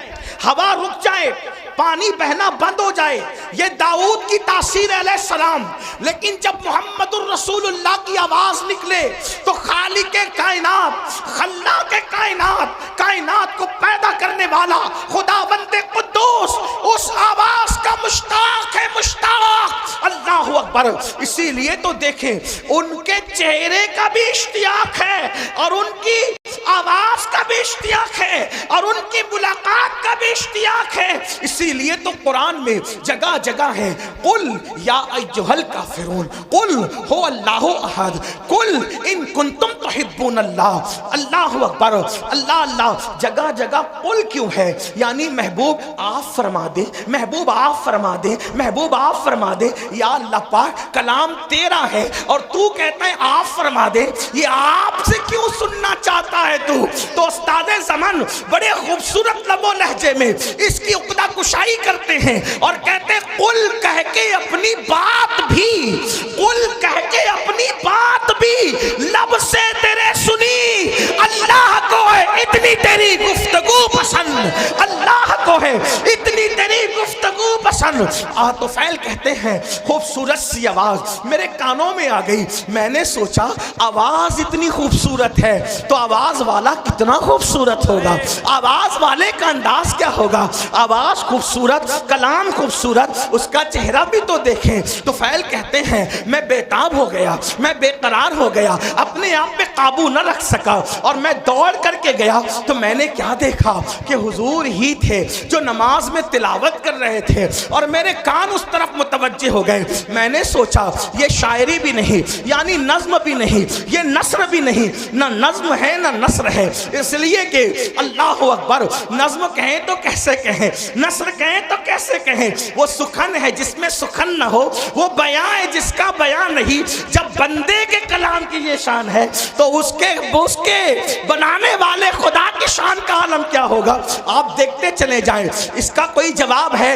ہوا رک جائے، پانی بہنا بند ہو جائے، یہ داؤد کی تاثیر علیہ السلام۔ لیکن جب محمد الرسول اللہ کی آواز نکلے تو خالق کائنات، خلاق کائنات، کائنات کو پیدا کرنے والا خداوند قدوس اس آواز کا مشتاق ہے، مشتاق۔ اللہ اکبر! اسی لیے تو دیکھیں ان کے چہرے کا بھی اشتیاق ہے اور ان کی آواز کا بھی اشتیاق ہے اور ان کی ملاقات کا بھی اشتیاق ہے۔ اسی لیے تو قرآن میں جگہ جگہ ہے، قل یا ایھا الکافرون قل هو اللہ احد قل ان کنتم تحبون اللہ۔ اللہ اکبر! اللہ اللہ! جگہ جگہ قل کیوں ہے؟ یعنی محبوب آپ فرما دے، محبوب آپ فرما دے، محبوب آپ فرما دے۔ یا اللہ پاک کلام تیرا ہے اور تو کہتا ہے آپ فرما دے، یہ آپ سے کیوں سننا چاہتا ہے تو استاد زمان بڑے خوبصورت لب و لہجے میں اس کی عقدہ کشائی کرتے ہیں اور کہتے ہیں قل کہہ کے اپنی بات بھی، قل کہہ کے اپنی بات بھی لب سے تیرے سنی۔ اللہ کو ہے اتنی تیری گفتگو پسند، اللہ کو ہے اتنی تیری گفتگو پسند۔ طفیل کہتے ہیں خوبصورت سی آواز میرے کانوں میں آ گئی، میں نے سوچا آواز اتنی خوبصورت ہے تو آواز والا کتنا خوبصورت ہوگا، آواز والے کا انداز کیا ہوگا۔ آواز خوبصورت، کلام خوبصورت، اس کا چہرہ بھی تو دیکھیں۔ طفیل کہتے ہیں میں بےتاب ہو گیا، میں بے قرار ہو گیا، اپنے آپ پہ قابو نہ رکھ سکا، اور میں دوڑ کر کے گیا تو میں نے کیا دیکھا کہ حضور ہی تھے جو نماز میں تلاوت کر رہے تھے اور میرے کان اس طرف متوجہ ہو گئے۔ میں نے سوچا یہ شاعری بھی نہیں، یعنی نظم بھی نہیں، یہ نثر بھی نہیں، نہ نظم ہے نہ نثر ہے، اس لیے کہ اللہ اکبر نظم کہیں تو کیسے کہیں، نثر کہیں تو کیسے کہیں، وہ سخن ہے جس میں سخن نہ ہو، وہ بیان ہے جس کا بیان نہیں۔ جب بندے کے کلام کی یہ شان ہے تو اس کے بنانے والے خدا کی شان کا عالم کیا ہوگا۔ آپ دیکھتے چلے جائیں، اس کا کوئی جواب ہے۔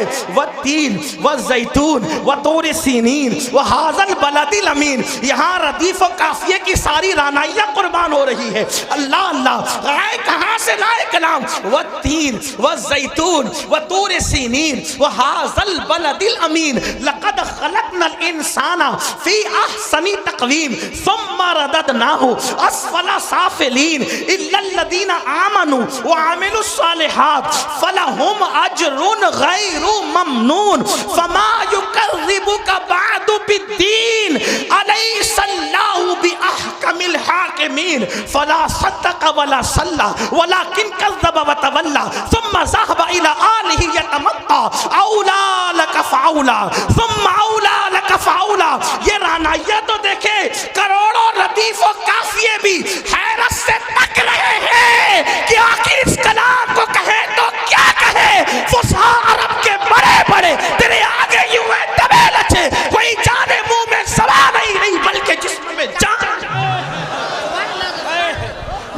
والتین والزیتون وطور سینین وہذا البلد الامین. یہاں ردیف و قافیے کی ساری رانائیاں قربان ہو رہی ہے. اللہ اللہ آئے کہاں سے لائے کلام؟ والتین والزیتون وطور سینین وہذا البلد الامین لقد خلقنا الانسان فی احسن تقویم ثم رددناہ اسفل سافلین الا الذین آمنوا وعملوا الصالحات فلہم اجر غیر ممنون فما یکذبک بعد بالدین الیس اللہ باحکم الحاکمین فلا صدق ولا صلی ولکن کذب وتولی ثم ذهب الى آلہ یتمطى اولا لک فاولا ثم اولا لک فاولا. یہ رانائیہ تو دیکھے کروڑوں ردیف و قافیے بھی حیرت سے تک رہے ہیں کہ آخر اس کلام کو کہے تو کیا کہے. فصحا عرب کے بڑے بڑے تیرے آگے یوں ہے دبے لچے کوئی جانے منہ میں سوا نہیں بلکہ جسم میں جان.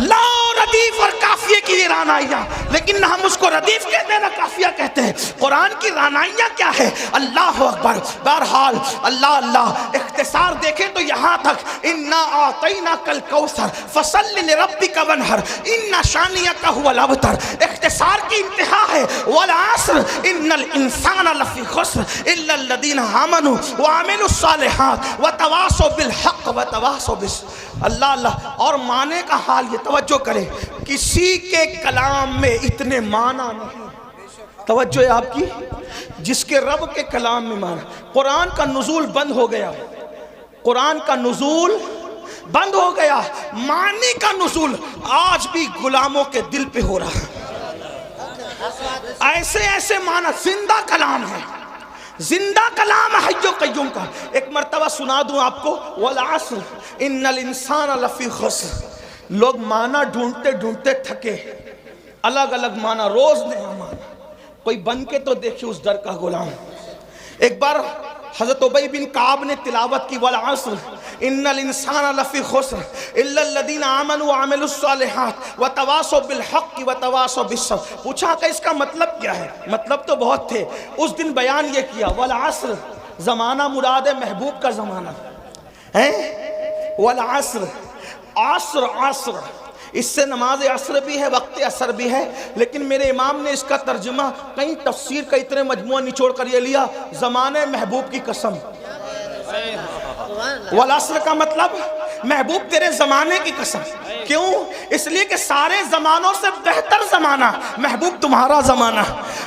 لا ردیف اور قافیے کی یہ رانائیاں، لیکن نہ ہم اس کو ردیف کہتے ہیں نہ قافیہ کہتے ہیں. قرآن کی رانائیاں کیا ہے؟ اللہ اکبر. بہرحال اللہ اللہ اختصار دیکھیں تو یہاں تک انا اعطیناک الکوثر فصل لربک وانحر ان شانئک هو الابتر. اختصار کی انتہا ہے والعصر ان الانسان لفی خسر الا الذین آمنوا وعملوا الصالحات وتواصوا بالحق وتواصوا بالصبر. اللہ اللہ. اور معنی کا حال یہ توجہ کرے، کسی کے کلام میں اتنے معنی نہیں. توجہ ہے آپ کی، جس کے رب کے کلام میں معنی. قرآن کا نزول بند ہو گیا، قرآن کا نزول بند ہو گیا، معنی کا نزول آج بھی غلاموں کے دل پہ ہو رہا ہے. ایسے ایسے معنی زندہ کلام ہے، زندہ کلام حی و قیوم کا. ایک مرتبہ سنا دوں آپ کو، والعصر ان الانسان لفی خسر. لوگ معنی ڈھونڈتے ڈھونڈتے تھکے، الگ الگ معنی، روز نیا معنی. کوئی بن کے تو دیکھیں اس در کا غلام. ایک بار حضرت ابی بن کعب نے تلاوت کی والعصر ان الانسان لفی خسر الا الذین آمنوا وعملوا الصالحات وتواصوا بالحق وتواصوا بالصبر. پوچھا کہ اس کا مطلب کیا ہے؟ مطلب تو بہت تھے. اس دن بیان یہ کیا والعصر زمانہ مراد ہے محبوب کا زمانہ ہے. والعصر عصر عصر اس سے نماز عصر بھی ہے، وقت عصر بھی ہے، لیکن میرے امام نے اس کا ترجمہ کئی تفسیر کا اتنے مجموعہ نچوڑ کر یہ لیا زمانے محبوب کی قسم. والعصر کا مطلب محبوب تیرے زمانے کی قسم. کیوں؟ اس لیے کہ سارے زمانوں سے بہتر زمانہ محبوب تمہارا زمانہ.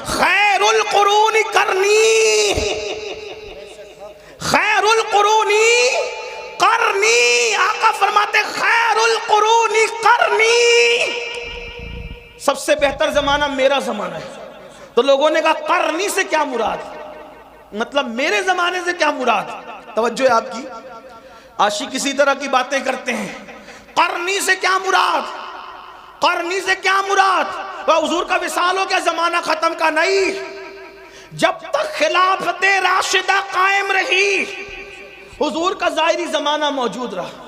خیر القرون کرنی، خیر القرون کرنی. آقا فرماتے خیر القرون کرنی، سب سے بہتر زمانہ میرا زمانہ ہے. تو لوگوں نے کہا کرنی سے کیا مراد؟ مطلب میرے زمانے سے کیا مراد؟ توجہ ہے آپ کی. عاشق کسی طرح کی باتیں کرتے ہیں. قرنی سے کیا مراد؟ قرنی سے کیا مراد؟ وہ حضور کا وصال ہو گیا، زمانہ ختم کا نہیں. جب تک خلافت راشدہ قائم رہی حضور کا ظاہری زمانہ موجود رہا.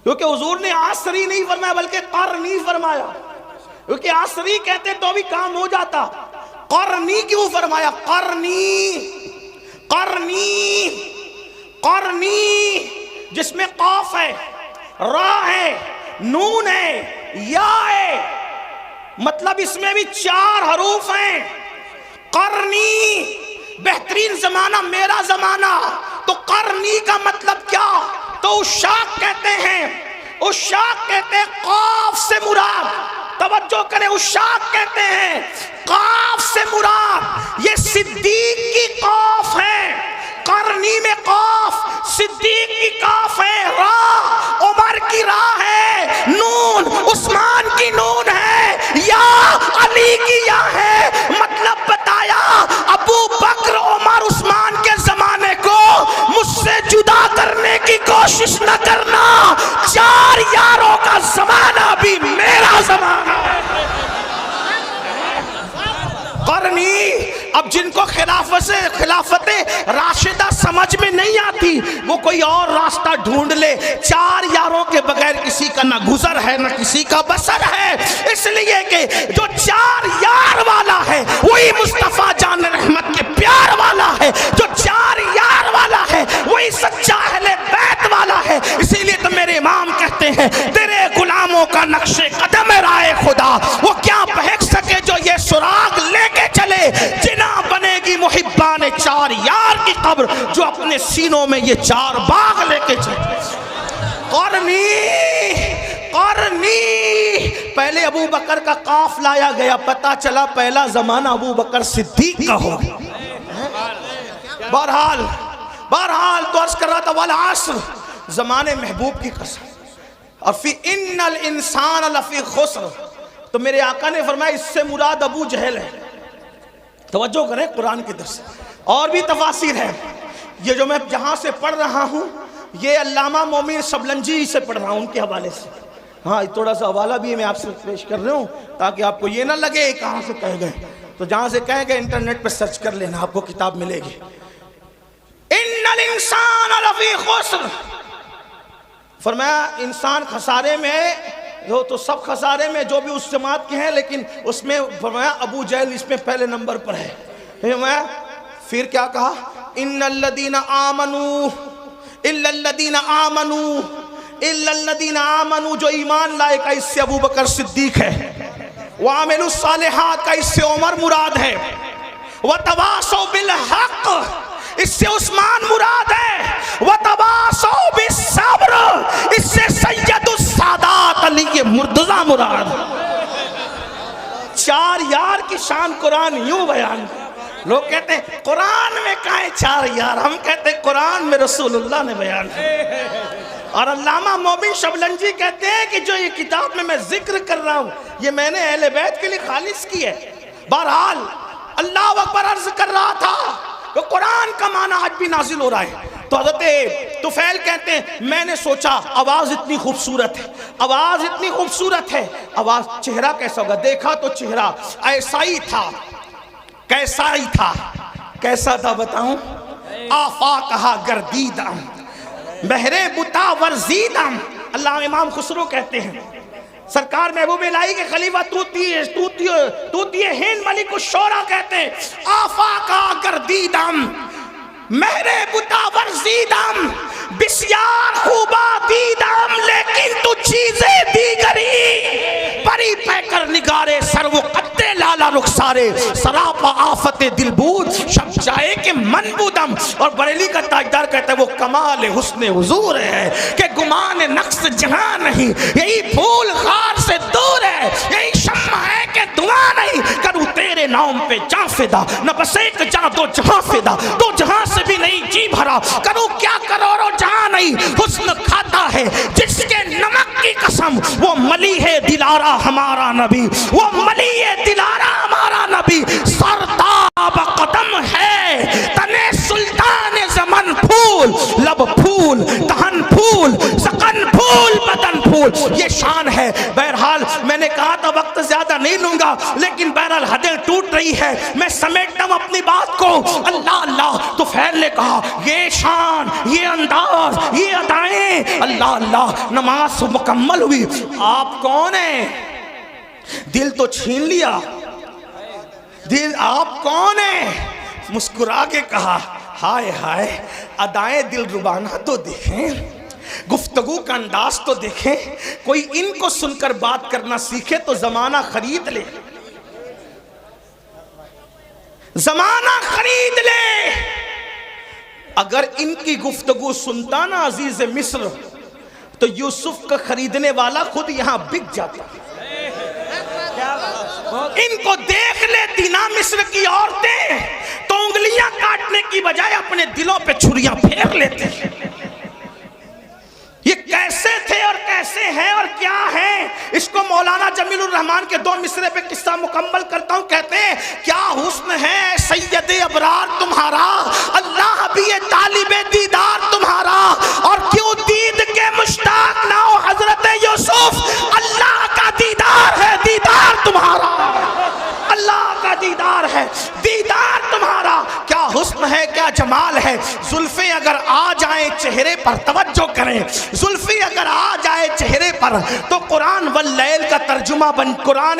کیونکہ حضور نے عصری نہیں فرمایا بلکہ قرنی فرمایا. کیونکہ عصری کہتے تو بھی کام ہو جاتا، قرنی کیوں فرمایا؟ قرنی قرنی قرنی جس میں قاف ہے، را ہے، نون ہے، یا ہے، مطلب اس میں بھی 4 حروف ہیں. قرنی بہترین زمانہ میرا زمانہ. تو قرنی کا مطلب کیا؟ تو عشاق کہتے ہیں، عشاق کہتے ہیں قاف سے مراد. توجہ کریں، عشاق کہتے ہیں قاف سے مراد یہ صدیق کی قاف ہے. قرنی میں قاف، صدیق کی قاف ہے، را عمر کی را ہے، نون عثمان کی نون ہے، یا علی کی یا ہے. مطلب بتایا ابو بکر عمر عثمان کے زمانے کو مجھ سے جدا کرنے کی کوشش نہ کرنا. 4 یاروں کا زمانہ بھی میرا زمانہ ہے. قرنی. اب جن کو خلافت راشدہ سمجھ میں نہیں آتی وہ کوئی اور راستہ ڈھونڈ لے. 4 یاروں کے بغیر کسی کا نہ گزر ہے نہ کسی کا بسر ہے. اس لیے کہ جو 4 یار والا ہے وہی مصطفیٰ جان رحمت کے پیار والا محبان چار یار کی قبر جو اپنے سینوں میں یہ چار باغ لے کے چلے. قرنی پہلے ابو بکر کا قاف لایا گیا، پتہ چلا پہلا زمانہ ابو بکر صدیق کا ہو. بہرحال تو عرض کر رہا تھا والعصر، زمانے محبوب کی قسم. اور فی ان الانسان لفی خسر، تو میرے آقا نے فرمایا اس سے مراد ابو جہل ہے. توجہ کریں قرآن کی درس، اور بھی تفاسیر ہے. یہ جو میں جہاں سے پڑھ رہا ہوں یہ علامہ مومن شبلنجی سے پڑھ رہا ہوں، ان کے حوالے سے. ہاں تھوڑا سا حوالہ بھی میں آپ سے پیش کر رہا ہوں تاکہ آپ کو یہ نہ لگے کہاں سے کہہ گئے. تو جہاں سے کہہ گئے انٹرنیٹ پہ سرچ کر لینا، آپ کو کتاب ملے گی. ان الانسان لفی خسر، فرمایا انسان خسارے میں، جو تو سب خسارے میں جو بھی اس جماعت کے ہیں، لیکن اس میں فرمایا ابو جہل اس میں پہلے نمبر پر ہے. پھر کیا کہا؟ ان الذین آمنوا الا الذین آمنوا الا الذین آمنوا، جو ایمان لائے کا اس سے ابو بکر صدیق ہے. وعملوا الصالحات کا اس سے عمر مراد ہے. وتواصوا بالحق اس سے عثمان مراد ہے. وتواصوا بالصبر اس سے سید السادات علی مرتضیٰ مراد. چار یار کی شان قرآن یوں بیان. لوگ کہتے ہیں قرآن میں کہاں ہے چار یار، ہم کہتے ہیں قرآن میں رسول اللہ نے بیان. اور علامہ مومن شبلنجی کہتے ہیں کہ جو یہ کتاب میں ذکر کر رہا ہوں یہ میں نے اہل بیت کے لیے خالص کی ہے. بہرحال اللہ اکبر عرض کر رہا تھا کہ قرآن کا معنی آج بھی نازل ہو رہا ہے. تو حضرت طفیل کہتے ہیں میں نے سوچا آواز اتنی خوبصورت ہے، آواز اتنی خوبصورت ہے، آواز چہرہ کیسا ہوگا؟ دیکھا تو چہرہ ایسا ہی تھا. کیسا ہی تھا؟ کیسا تھا بتاؤں؟ آفاقہا گردیدم بہرے بتا ورزیدم. اللہ امام خسرو کہتے ہیں سرکار محبوب الہی کے خلیفہ توتی ہند ملک الشورى کہتے ہیں آفاقہا گردیدم مہرے بتا ورزیدم بسیار خوبا دیدم لیکن تو چیزیں دیگری پری پہ کر نگارے سر و قد لالا رخسارے سراپا آفت دل بود شب جائے کہ من بودم. اور بریلی کا تاجدار کہتا ہے وہ کمال حسن حضور ہے کہ گمان نقص جہاں نہیں، یہی پھول خار سے دور ہے، یہی شمع ہے کہ دعا نہیں. کروں تیرے نام پہ جاں فدا نہ بس ایک جاں دو جہاں فدا، دو جہاں سے بھی نہیں جی بھرا. کروں کیا کروڑوں جہاں نہیں، حسن کھاتا ہے جس کے نمک کی قسم. وہ ملی ہے دلارا ہمارا نبی، وہ ملی ہے دلارا ہمارا نبی. سرداب قدم ہے تنے سلطان زمن پھول، لب پھول دہن پھول سقن پھول بدن پھول. یہ شان ہے. بہرحال میں نے کہا تھا وقت زیادہ نہیں لوں گا، لیکن بہرحال حدیں ٹوٹ رہی ہے، میں سمیٹتا ہوں اپنی بات کو. اللہ اللہ تو فیل نے کہا یہ شان، یہ انداز، یہ ادائیں. اللہ اللہ نماز مکمل ہوئی. آپ کون ہیں؟ دل تو چھین لیا. دل آپ کون ہیں؟ مسکرا کے کہا ہائے ہائے ادائیں دل ربانہ تو دیکھیں، گفتگو کا انداز تو دیکھیں. کوئی ان کو سن کر بات کرنا سیکھے تو زمانہ خرید لے، زمانہ خرید لے. اگر ان کی گفتگو سنتا نا عزیز مصر تو یوسف کا خریدنے والا خود یہاں بک جاتا. ان کو دیکھ لیتی نا مصر کی عورتیں تو انگلیاں کاٹنے کی بجائے اپنے دلوں پہ چھریاں پھیر لیتے. یہ کیسے تھے اور کیسے ہیں اور کیا ہیں؟ اس کو مولانا جمیل الرحمن کے 2 مصرے پہ قصہ مکمل کرتا ہوں. کہتے ہیں کیا حسن ہے سید ابرار تمہارا، اللہ بھی یہ طالب دیدار تمہارا. اور کیوں دید کے مشتاق نہ ہو حضرت یوسف، اللہ کا دیدار ہے دیدار تمہارا، اللہ کا دیدار ہے دیدار تمہارا. کیا حسن ہے کیا جمال ہے. زلفیں اگر آ جائیں چہرے پر، توجہ کریں، زلفیں اگر آ جائے چہرے پر تو قرآن واللیل کا ترجمہ بن قرآن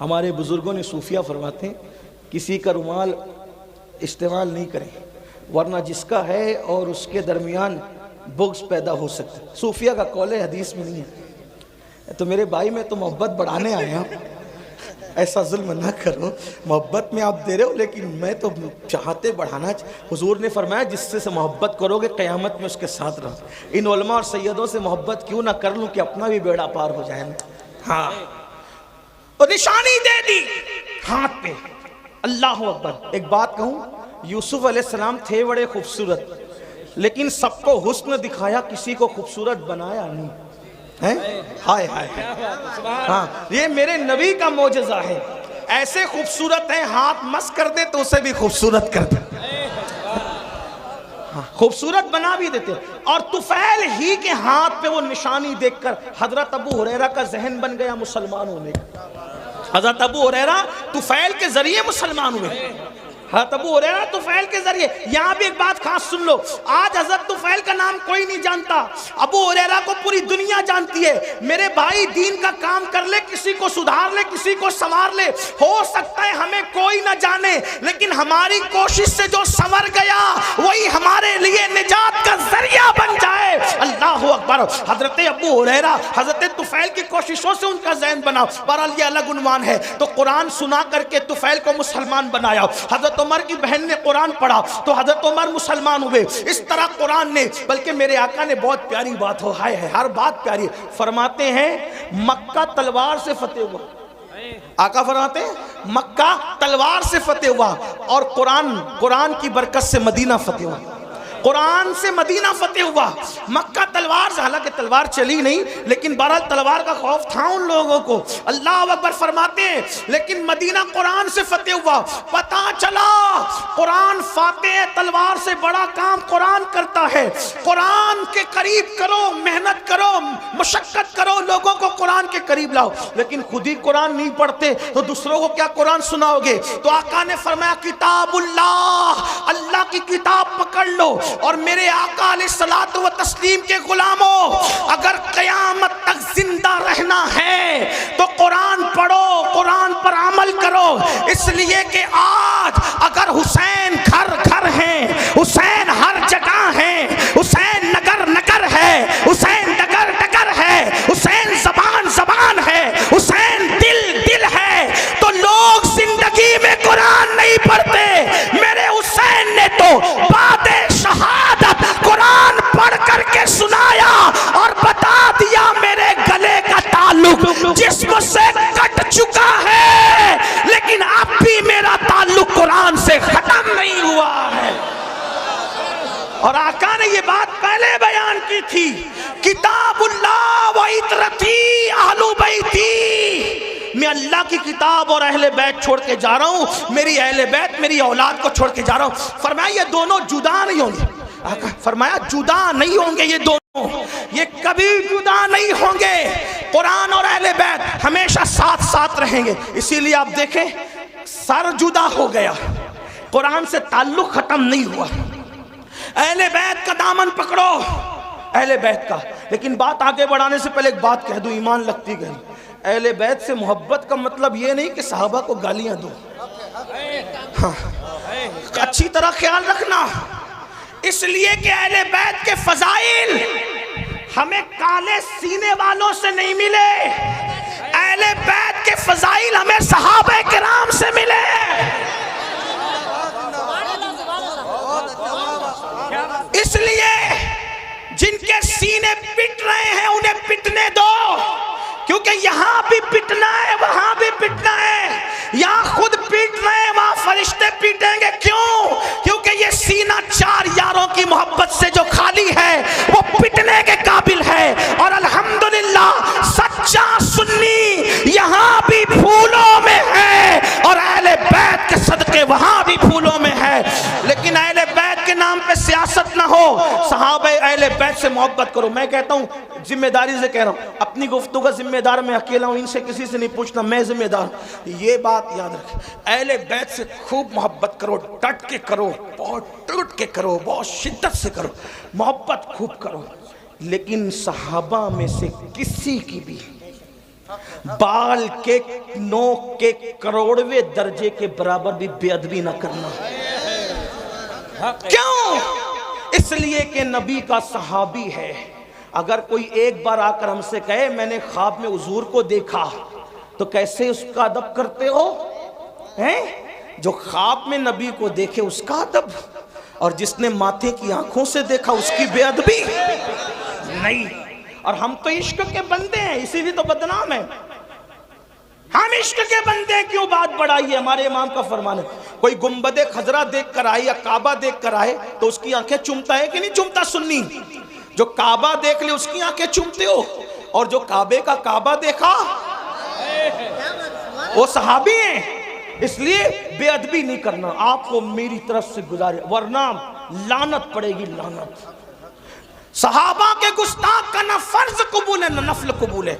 ہمارے بزرگوں نے صوفیہ فرماتے ہیں کسی کا رومال استعمال نہیں کریں ورنہ جس کا ہے اور اس کے درمیان بغض پیدا ہو سکتا ہے. صوفیہ کا قول حدیث میں نہیں ہے. تو میرے بھائی میں تو محبت بڑھانے آیا ہوں, ایسا ظلم نہ کرو. محبت میں آپ دے رہے ہو لیکن میں تو چاہتے بڑھانا. حضور نے فرمایا جس سے محبت کرو گے قیامت میں اس کے ساتھ رہو. ان علماء اور سیدوں سے محبت کیوں نہ کر لوں کہ اپنا بھی بیڑا پار ہو جائے. ہاں تو نشانی دے دی ہاتھ پہ. اللہ اکبر. ایک بات کہوں, یوسف علیہ السلام تھے بڑے خوبصورت لیکن سب کو حسن دکھایا, کسی کو خوبصورت بنایا نہیں. ہائے ہائے. ہاں یہ میرے نبی کا معجزہ ہے. ایسے خوبصورت ہیں ہاتھ مس کر دے تو اسے بھی خوبصورت کر دے, خوبصورت بنا بھی دیتے. اور طفیل ہی کے ہاتھ پہ وہ نشانی دیکھ کر حضرت ابو ہریرہ کا ذہن بن گیا مسلمان ہونے کا. حضرت ابو ہریرہ طفیل کے ذریعے مسلمان ہوئے. حضرت ابو ہریرہ طفیل کے ذریعے. یہاں بھی ایک بات خاص سن لو, آج حضرت طفیل کا نام کوئی نہیں جانتا, ابو ہریرہ کو پوری دنیا جانتی ہے. میرے بھائی دین کا کام کر لے, کسی کو سدھار لے, کسی کو سنوار لے. ہو سکتا ہے ہمیں کوئی نہ جانے لیکن ہماری کوشش سے جو سنور گیا وہی ہمارے لیے نجات کا ذریعہ بن جائے. اللہ اکبر. حضرت ابو ہریرہ حضرت طفیل کی کوششوں سے ان کا ذہن بنا. بہرحال یہ الگ عنوان ہے. تو قرآن سنا کر کے طفیل کو مسلمان بنایا. حضرت عمر کی بہن نے قرآن پڑھا تو حضرت عمر مسلمان ہوئے. اس طرح قرآن نے, بلکہ میرے آقا نے بہت پیاری بات ہو, ہائے ہے ہر بات پیاری. فرماتے ہیں مکہ تلوار سے فتح ہوا. آقا فرماتے ہیں مکہ تلوار سے فتح ہوا اور قرآن کی برکت سے مدینہ فتح ہوا. قرآن سے مدینہ فتح ہوا. مکہ تلوار سے, حالانکہ تلوار چلی نہیں لیکن بہرحال تلوار کا خوف تھا ان لوگوں کو. اللہ اکبر. فرماتے ہیں لیکن مدینہ قرآن سے فتح ہوا. پتہ چلا قرآن فاتح تلوار سے بڑا کام قرآن کرتا ہے. قرآن کے قریب کرو, محنت کرو, مشقت کرو, لوگوں کو قرآن کے قریب لاؤ. لیکن خود ہی قرآن نہیں پڑھتے تو دوسروں کو کیا قرآن سناؤ گے. تو آقا نے فرمایا کتاب اللہ, اللہ کی کتاب پکڑ لو. اور میرے آقا علیہ الصلوۃ والتسلیم کے غلاموں, اگر قیامت تک زندہ رہنا ہے تو قرآن پڑھو, قرآن پر عمل کرو. اس لیے کہ آج اگر حسین گھر گھر ہیں, حسین ہر جگہ ہیں, حسین نگر نگر ہے, حسین ڈگر ڈگر ہے, حسین زبان زبان ہے, حسین دل دل ہے, تو لوگ زندگی میں قرآن نہیں پڑھتے. میرے حسین نے تو بعد شہادت قرآن پڑھ کر کے سنایا اور بتا دیا میرے گلے کا تعلق جسم سے کٹ چکا ہے لیکن اب بھی میرا تعلق قرآن سے ختم نہیں ہوا ہے. اور آقا نے یہ بات پہلے بیان کی تھی, کتاب اللہ و عطرتی اہل بیتی. میں اللہ کی کتاب اور اہل بیت چھوڑ کے جا رہا ہوں, میری اہل بیت میری اولاد کو چھوڑ کے جا رہا ہوں. فرمایا یہ دونوں جدا نہیں ہوں گے. فرمایا جدا نہیں ہوں گے یہ دونوں, یہ کبھی جدا نہیں ہوں گے. قرآن اور اہل بیت ہمیشہ ساتھ ساتھ رہیں گے. اسی لیے آپ دیکھیں سر جدا ہو گیا, قرآن سے تعلق ختم نہیں ہوا. اہل بیت کا دامن پکڑو, اہل بیت کا. لیکن بات آگے بڑھانے سے پہلے ایک بات کہہ دوں, ایمان لگتی گئی. اہل بیت سے محبت کا مطلب یہ نہیں کہ صحابہ کو گالیاں دو. ہاں اچھی طرح خیال رکھنا, اس لیے کہ اہل بیت کے فضائل ہمیں کالے سینے والوں سے نہیں ملے. اہل بیت کے فضائل ہمیں صحابہ کرام سے ملے. اس لیے جن کے سینے پٹ رہے ہیں انہیں پٹنے دو, کیونکہ یہاں بھی پٹنا ہے وہاں بھی پٹنا ہے. یہاں خود پیٹ رہے ہیں وہاں فرشتے پیٹیں گے. کیوں؟ کیونکہ یہ سینہ چار یاروں کی محبت سے جو خالی ہے وہ پٹنے کے قابل ہے. اور الحمدللہ سچا سنی یہاں بھی پھولوں میں ہے اور اہل بیت کے صدقے وہاں بھی پھولوں میں ہے. لیکن اہل بیت کے نام پہ سیاست نہ ہو, صحابہ اہل بیت سے محبت کرو. میں کہتا ہوں ذمہ داری سے کہہ رہا ہوں, اپنی گفتگو کا ذمہ دار میں اکیلا ہوں, ان سے کسی سے نہیں پوچھنا, میں ذمہ دار ہوں. یہ بات یاد رکھیں, اہل بیت سے خوب محبت کرو, ڈٹ کے کرو, بہت ٹوٹ کے کرو, بہت شدت سے کرو, محبت خوب کرو. لیکن صحابہ میں سے کسی کی بھی بال کے نوک کے کروڑویں درجے کے برابر بھی بے ادبی نہ کرنا. کیوں؟ اس لیے کہ نبی کا صحابی ہے. اگر کوئی ایک بار آ کر ہم سے کہے میں نے خواب میں حضور کو دیکھا، تو کیسے اس کا ادب کرتے ہو؟ جو خواب میں نبی کو دیکھے اس کا ادب، اور جس نے ماتھے کی آنکھوں سے دیکھا اس کی بے ادبی نہیں. اور ہم تو عشق کے بندے ہیں، اسی لیے تو بدنام ہے. ہم عشق کے بندے ہیں، کیوں بات بڑھائی ہے؟ ہمارے امام کا فرمان ہے کوئی گنبد خضرا دیکھ کر آئے یا کعبہ دیکھ کر آئے تو اس کی آنکھیں چومتا ہے کہ نہیں چومتا؟ سنی جو کعبہ دیکھ لے اس کی آنکھیں چومتے ہو، اور جو کعبے کا کعبہ دیکھا وہ صحابی ہیں. اس لیے بے ادبی نہیں کرنا. آپ کو میری طرف سے گزارے، ورنہ لعنت پڑے گی، لعنت. صحابہ کے گستاخ کا نہ فرض قبول ہے نہ نفل قبول ہے.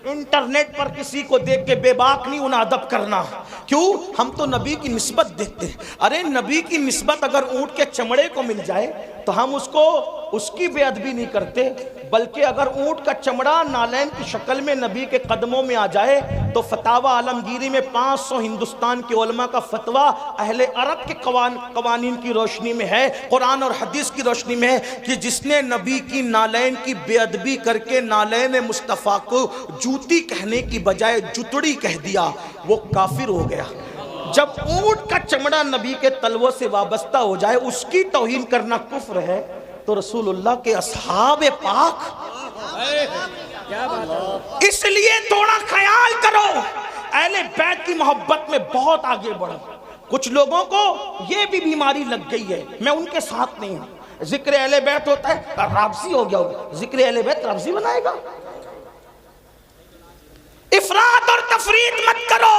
انٹرنیٹ پر کسی کو دیکھ کے بے باک نہیں انہیں ادب کرنا. کیوں؟ ہم تو نبی کی نسبت دیکھتے ہیں. ارے نبی کی نسبت اگر اونٹ کے چمڑے کو مل جائے تو ہم اس کی بے ادبی نہیں کرتے، بلکہ اگر اونٹ کا چمڑا نالین کی شکل میں نبی کے قدموں میں آ جائے تو فتاوی عالمگیری میں 500 ہندوستان کے علماء کا فتویٰ اہل عرب کے قوانین کی روشنی میں ہے، قرآن اور حدیث کی روشنی میں ہے کہ جس نے نبی کی نالین کی بے ادبی کر کے نالین مصطفیٰ کو جوتی کہنے کی بجائے جتڑی کہہ دیا وہ کافر ہو گیا. جب اونٹ کا چمڑا نبی کے تلووں سے وابستہ ہو جائے اس کی توہین کرنا کفر ہے، تو رسول اللہ کے اصحاب پاک. اس لیے تھوڑا خیال کرو، اہل بیت کی محبت میں بہت آگے بڑھو. کچھ لوگوں کو یہ بھی بیماری لگ گئی ہے، میں ان کے ساتھ نہیں ہوں. ذکر اہل بیت ہوتا ہے رابضی ہو گیا ہوگا، ذکر اہل بیت رابضی بنائے گا. افراط اور تفریط مت کرو.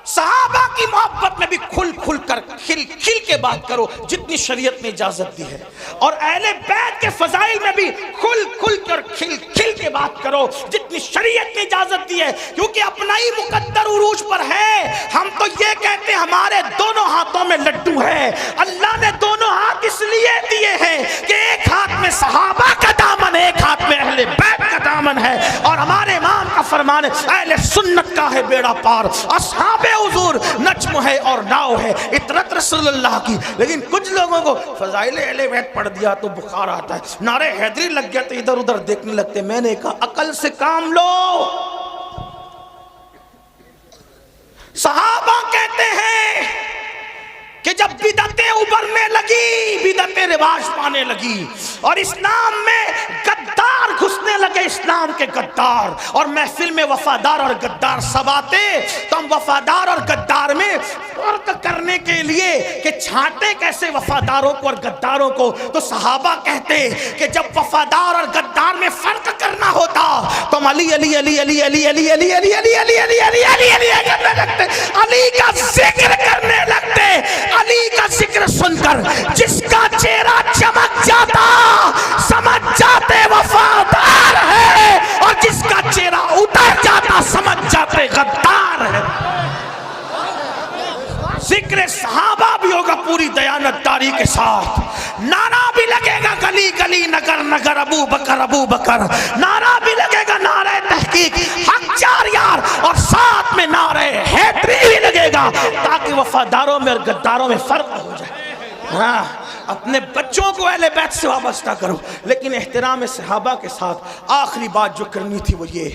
صحابہ کی محبت میں بھی کھل کھل کر کھل کھل کے بات کرو جتنی شریعت نے اجازت دی ہے، اور اہل بیت کے فضائل میں بھی کھل کھل کر کھل کھل کے بات کرو جتنی شریعت نے اجازت دی ہے. کیونکہ اپنا ہی مقدر عروج پر ہے. ہم تو یہ کہتے ہیں ہمارے دونوں ہاتھوں میں لڈو ہے. اللہ نے دونوں ہاتھ اس لیے دیے ہیں کہ ایک ہاتھ میں صحابہ کا دامن ہے، ایک ہاتھ میں اہل بیت کا دامن ہے. اور ہمارے امام کا فرمان ہے اہل سنت کا ہے بیڑا پار، اصحاب حضور نجم ہے اور ناؤ ہے، اطرت رسول اللہ کی. لیکن کچھ لوگوں کو فضائل اہل بیت پڑھ دیا تو بخار آتا ہے، نعرہ حیدری لگ گیا تو ادھر ادھر دیکھنے لگتے. میں نے کہا عقل سے کام لو. صحابہ کہتے ہیں کہ جب بدعتیں ابھرنے لگی، بدعتیں رواج پانے لگی اور اسلام میں غدار گھسنے لگے، اسلام کے غدار، اور محفل میں وفادار اور غدار سب آتے، تو ہم وفادار اور غدار میں فرق کرنے کے لیے کہ چھانٹے کیسے وفاداروں کو اور غداروں کو، تو صحابہ کہتے کہ جب وفادار اور غدار میں فرق کرنا ہوتا تو ہم علی علی علی علی علی علی علی علی علی علی علی علی علی علی کرنے لگتے، علی کا ذکر کرنے لگتے. علی کا ذکر سن کر جس کا چہرہ چمک جاتا سمجھ جاتے وفادار ہے، اور جس کا چہرہ اتر جاتا سمجھ جاتے غدار ہے. ذکر صحابہ بھی ہوگا پوری دیانتداری کے ساتھ. نعرہ بھی لگے گا گلی گلی نگر نگر ابو بکر، نعرہ بھی لگے گا نعرہ تحقیق حق چار یار، اور ساتھ میں نعرہ حیدری بھی لگے گا تاکہ وفاداروں میں اور غداروں میں فرق ہو جائے. ہاں اپنے بچوں کو اہل بیت سے وابستہ کرو، لیکن احترام صحابہ کے ساتھ. آخری بات جو کرنی تھی وہ یہ،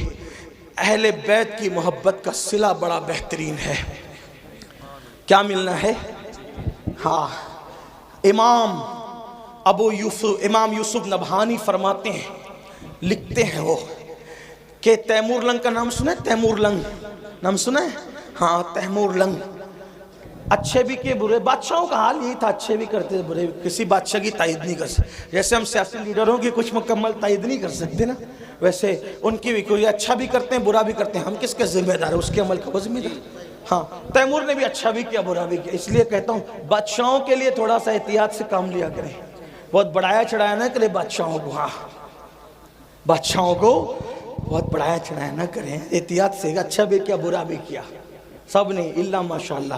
اہل بیت کی محبت کا صلہ بڑا بہترین ہے. کیا ملنا ہے؟ ہاں امام یوسف نبہانی فرماتے ہیں، لکھتے ہیں وہ کہ تیمور لنگ کا نام سنا ہے؟ تیمور لنگ نام سنا ہے؟ ہاں تیمور لنگ. اچھے بھی کہ برے، بادشاہوں کا حال یہی تھا، اچھے بھی کرتے برے. کسی بادشاہ کی تائید نہیں کر سکتے، جیسے ہم سیاسی لیڈروں کی کچھ مکمل تائید نہیں کر سکتے نا، ویسے ان کی بھی کوئی اچھا بھی کرتے ہیں برا بھی کرتے ہیں. ہم کس کے ذمہ دار ہیں؟ اس کے عمل کا وہ ذمہ دار. ہاں تیمور نے بھی اچھا بھی کیا برا بھی کیا. اس لیے کہتا ہوں بادشاہوں کے لیے تھوڑا سا احتیاط سے کام لیا کریں. بہت بڑھایا چڑھایا نہ کرے بادشاہوں کو. ہاں بادشاہوں کو بہت بڑھایا چڑھایا نہ کریں، احتیاط سے. اچھا بھی کیا برا بھی کیا، سب نے الا ماشاءاللہ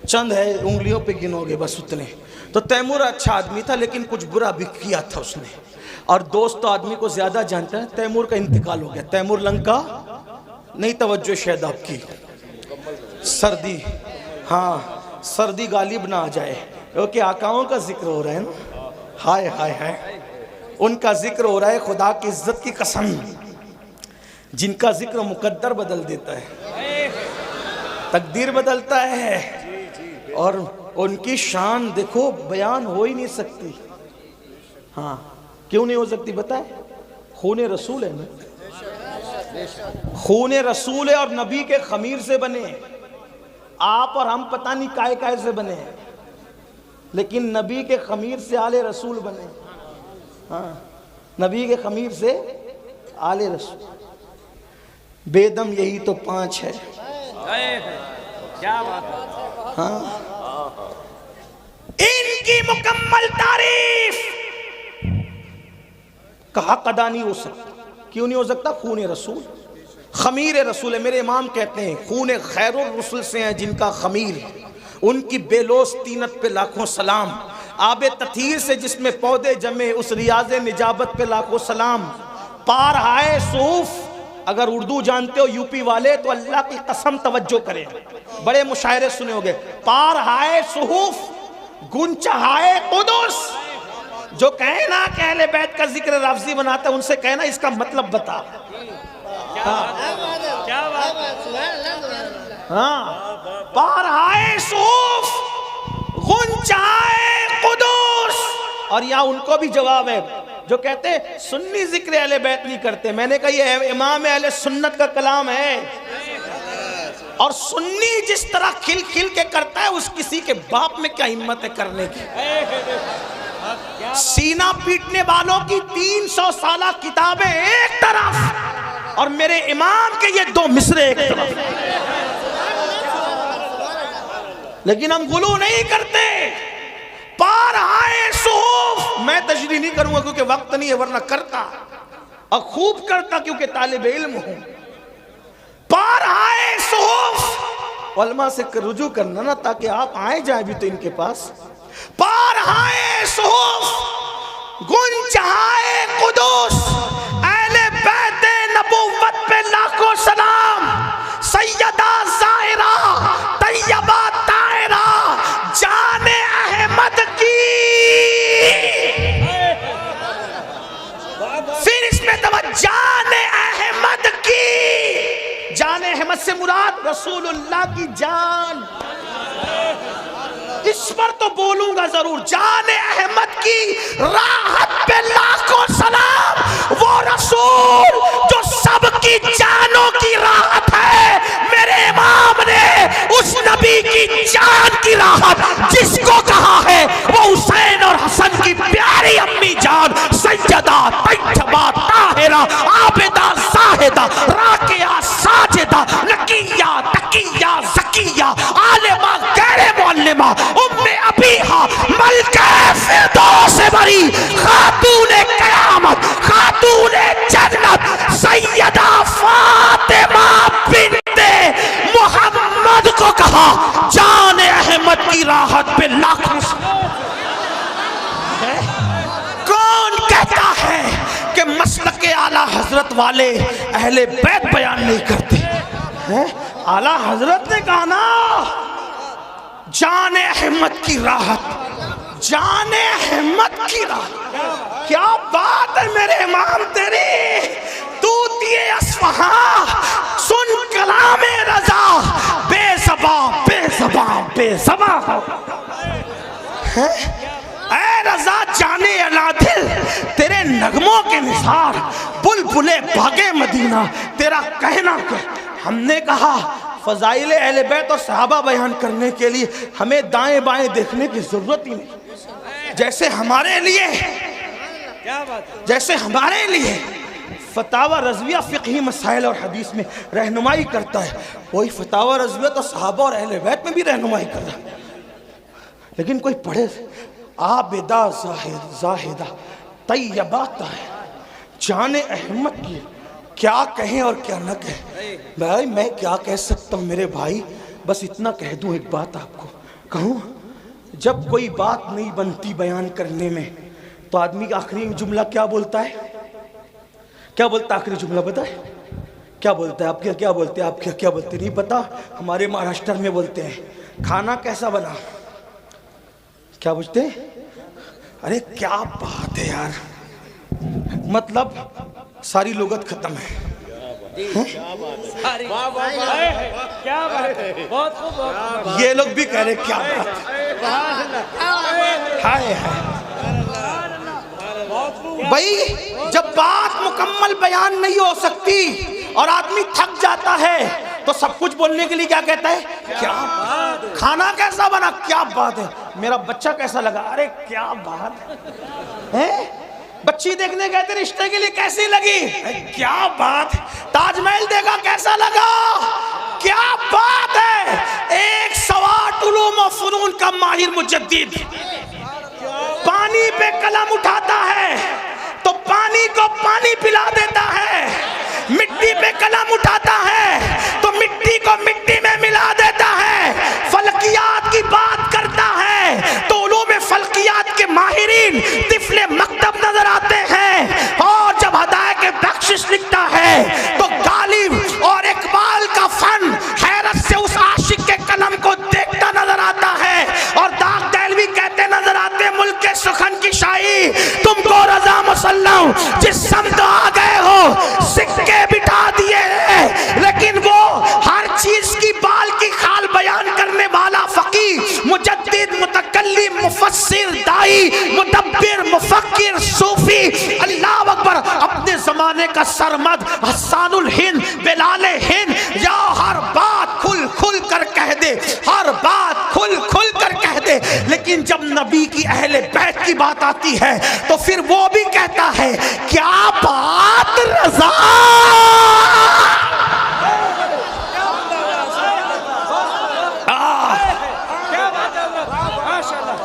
چند ہے انگلیوں پہ گنو گے بس اتنے. تو تیمور اچھا آدمی تھا لیکن کچھ برا بھی کیا تھا اس نے. اور دوست تو آدمی کو زیادہ جانتا ہے. تیمور کا انتقال ہو گیا، تیمور لنگ کا نہیں توجہ شاید آپ کی، سردی، ہاں سردی غالب نہ آ جائے، کیونکہ آقاؤں کا ذکر ہو رہا ہے نا، ہائے ہائے ہائے، ان کا ذکر ہو رہا ہے، خدا کی عزت کی قسم، جن کا ذکر مقدر بدل دیتا ہے، تقدیر بدلتا ہے، اور ان کی شان دیکھو بیان ہو ہی نہیں سکتی۔ ہاں کیوں نہیں ہو سکتی بتائیں؟ خون رسول ہے نا، خون رسول ہے، اور نبی کے خمیر سے بنے ہیں۔ آپ اور ہم پتہ نہیں کائے کائے سے بنے ہیں، لیکن نبی کے خمیر سے آل رسول بنے۔ ہاں نبی کے خمیر سے آل رسول، بے دم یہی تو 5 ہے۔ کیا بات ہے، ہاں ان کی مکمل تعریف کا حق ادا نہیں ہو سکتا۔ کیوں نہیں ہو سکتا؟ خون رسول، خمیر رسول ہے۔ میرے امام کہتے ہیں خون خیر الرسل سے ہیں جن کا خمیر، ان کی بے لوث طینت پہ لاکھوں سلام، آب تطہیر سے جس میں پودے جمے اس ریاض نجابت پہ لاکھوں سلام، پار ہائے صحف، اگر اردو جانتے ہو یو پی والے تو اللہ کی قسم توجہ کریں، بڑے مشاعرے سنے ہوگے، پار ہائے صحف گنچہائے قدس، جو کہے نا کہ اہل بیت کا ذکر لفظی بناتا ہے ان سے کہنا اس کا مطلب بتا۔ ہاں پارہائے صوف غنچہائے قدس، اور یہاں ان کو بھی جواب ہے جو کہتے ہیں سنی ذکر اہل بیت نہیں کرتے۔ میں نے کہا یہ امام اہل سنت کا کلام ہے، اور سنی جس طرح کھل کھل کے کرتا ہے اس کسی کے باپ میں کیا ہمت ہے کرنے کی۔ سینہ پیٹنے والوں کی 300 سالہ کتابیں ایک طرف، اور میرے امام کے یہ 2 مصرے ایک طرف، لیکن ہم غلو نہیں کرتے۔ پارہائے صحف، میں تشریح نہیں کروں گا کیونکہ وقت نہیں ہے، ورنہ کرتا اور خوب کرتا کیونکہ طالب علم ہوں۔ پارہائے صحف، علماء سے رجوع کرنا نا تاکہ آپ آئے جائیں بھی تو ان کے پاس۔ پارہائے صحف گنچہائے قدس، اہل بیت نبوت پہ لاکھوں سلام، سیدہ زاہرہ طیبہ طاہرہ جان احمد کی، پھر اس میں جان احمد کی، جان احمد سے مراد رسول اللہ کی جان، اس پر تو بولوں گا ضرور۔ جان احمد کی راحت پہ لاکھوں سلام، وہ رسول جو سب کی جانوں کی راحت ہے۔ میرے امام نے اس نبی کی جان کی راحت جس کو کہا ہے وہ حسین اور حسن کی پیاری امی جان سیدہ طیبہ طاہرہ عابدہ زاہدہ راکعہ ساجدہ نقیہ تقیہ زکیہ عالمہ غیر معلمہ ام ابیہا ملکہ فردوس بری خاتون قیامت خاتون جنت سیدہ فاطمہ بنت محمد کو کہا جان احمد کی راحت پہ لاکھوں کون کہتا ہے کہ مسلک اعلیٰ حضرت والے اہل بیت بیان نہیں کرتے؟ اعلیٰ حضرت نے کہا نا جان احمد کی راحت، جان احمد کی راحت۔ کیا بات ہے میرے امام تیری، طوطی اصفہاں سن کلام رضا، بے زباں بے زباں بے زباں ہو۔ اے رضا جانے العادل تیرے نغموں کے نثار، بلبل باغ مدینہ تیرا کہنا کیا۔ ہم نے کہا فضائل اہل بیت اور صحابہ بیان کرنے کے لیے ہمیں دائیں بائیں دیکھنے کی ضرورت ہی نہیں۔ جیسے ہمارے لیے فتاوی رضویہ فقہی مسائل اور حدیث میں رہنمائی کرتا ہے، وہی فتاوی رضویہ تو صحابہ اور اہل بیت میں بھی رہنمائی کر رہا ہے۔ لیکن کوئی پڑھے عابدہ زاہدہ طیبہ طاہرہ جان احمد کی، کیا کہیں اور کیا نہ کہیں۔ بھائی میں کیا کہہ سکتا ہوں میرے بھائی، بس اتنا کہہ دوں ایک بات آپ کو کہوں، جب کوئی بات نہیں بنتی بیان کرنے میں تو آدمی کا آخری جملہ کیا بولتا ہے؟ کیا بولتا ہے آخری جملہ بتائے؟ کیا بولتے ہیں آپ کیا بولتے ہیں آپ کیا بولتے نہیں پتا؟ ہمارے مہاراشٹر میں بولتے ہیں کھانا کیسا بنا؟ کیا پوچھتے ہیں؟ ارے کیا بات ہے یار، مطلب ساری لغت ختم ہے. کیا بات ہے، بہت خوب، بہت خوب. یہ لوگ بھی کہہ رہے کیا بات ہے. بھائی جب بات مکمل بیان نہیں ہو سکتی اور آدمی تھک جاتا ہے تو سب کچھ بولنے کے لیے کیا کہتا ہے؟ کیا کھانا کیسا بنا؟ کیا بات ہے. میرا بچہ کیسا لگا؟ ارے کیا بات ہے. بچی دیکھنے گئے تھے رشتے کے لیے، کیسی لگی؟ کیا بات. تاج محل دیکھا کیسا لگا؟ کیا بات ہے. ایک سوات علوم و فنون کا ماہر مجدد پانی پہ قلم اٹھاتا ہے تو پانی کو پانی پلا دیتا ہے، مٹی پہ قلم اٹھاتا ہے تو مٹی کو مٹی میں ملا دیتا ہے. فلکیات کی بات کرتا ہے تو علوم فلکیات کے ماہرین طفل مکتب نظر آتے ہیں، اور جب ہدایت بخشش لکھتا ہے تو غالب اور اقبال کا فن حیرت سے اس عاشق کے قلم کو دیکھتا نظر آتا ہے. اور داغ دہلوی کہتے نظر آتے ملک کے سخن کی شاہی تم کو رضا مسلم جس سمت آ گئے ہو سکے بٹھا دیے ہیں، لیکن وہ ہر چیز کی بال کی خال بیان کرنے والا فقیہ مجدد متکلم مفسر دائی مدبر مفکر صوفی اللہ اکبر اپنے زمانے کا سرمد حسان الہند بلال ہند یا ہر بات کھل کھل کر کہہ دے، ہر بات کھل کھل کر کہہ دے. لیکن جب نبی کی اہل بیت کی بات آتی ہے تو پھر وہ بھی کہتا ہے کیا بات رضا.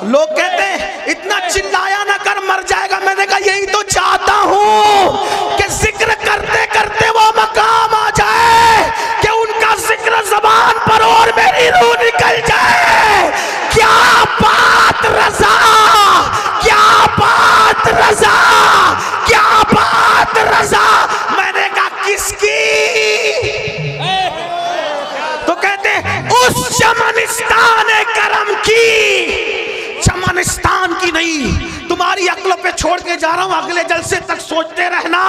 لوگ کہتے ہیں اتنا چلایا نہ کر مر جائے گا. میں نے کہا یہی تو چاہتا ہوں کہ ذکر کرتے کرتے وہ مقام آ جائے کہ ان کا ذکر زبان پر اور میری روح نکل جائے. کیا بات رضا، کیا بات رضا، کیا بات رضا. میں نے کہا کس کی؟ تو کہتے اس چمنستان کرم کی، چمنستان کی نہیں. تمہاری عقل پہ چھوڑ کے جا رہا ہوں، اگلے جلسے تک سوچتے رہنا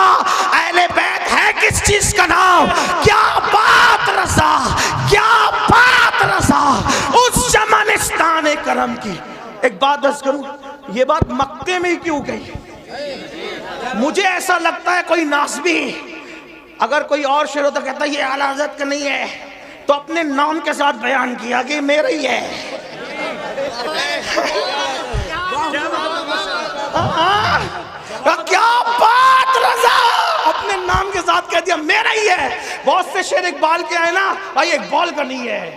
اہل بیت ہے کس چیز کا نام. کیا بات رضا، کیا بات رضا، اس چمنستان کرم کی. ایک بات عرض کروں، یہ بات مکے میں ہی کیوں گئی؟ مجھے ایسا لگتا ہے کوئی ناسبی اگر کوئی اور شعر ہوتا کہتا یہ اعلیٰ حضرت کا نہیں ہے تو اپنے نام کے ساتھ بیان کیا کہ میرا ہی ہے. کیا بات رضا، اپنے نام کے ساتھ کہہ دیا میرا ہی ہے. بہت سے شعر اقبال کے آئے نا، بھائی اقبال کا نہیں ہے.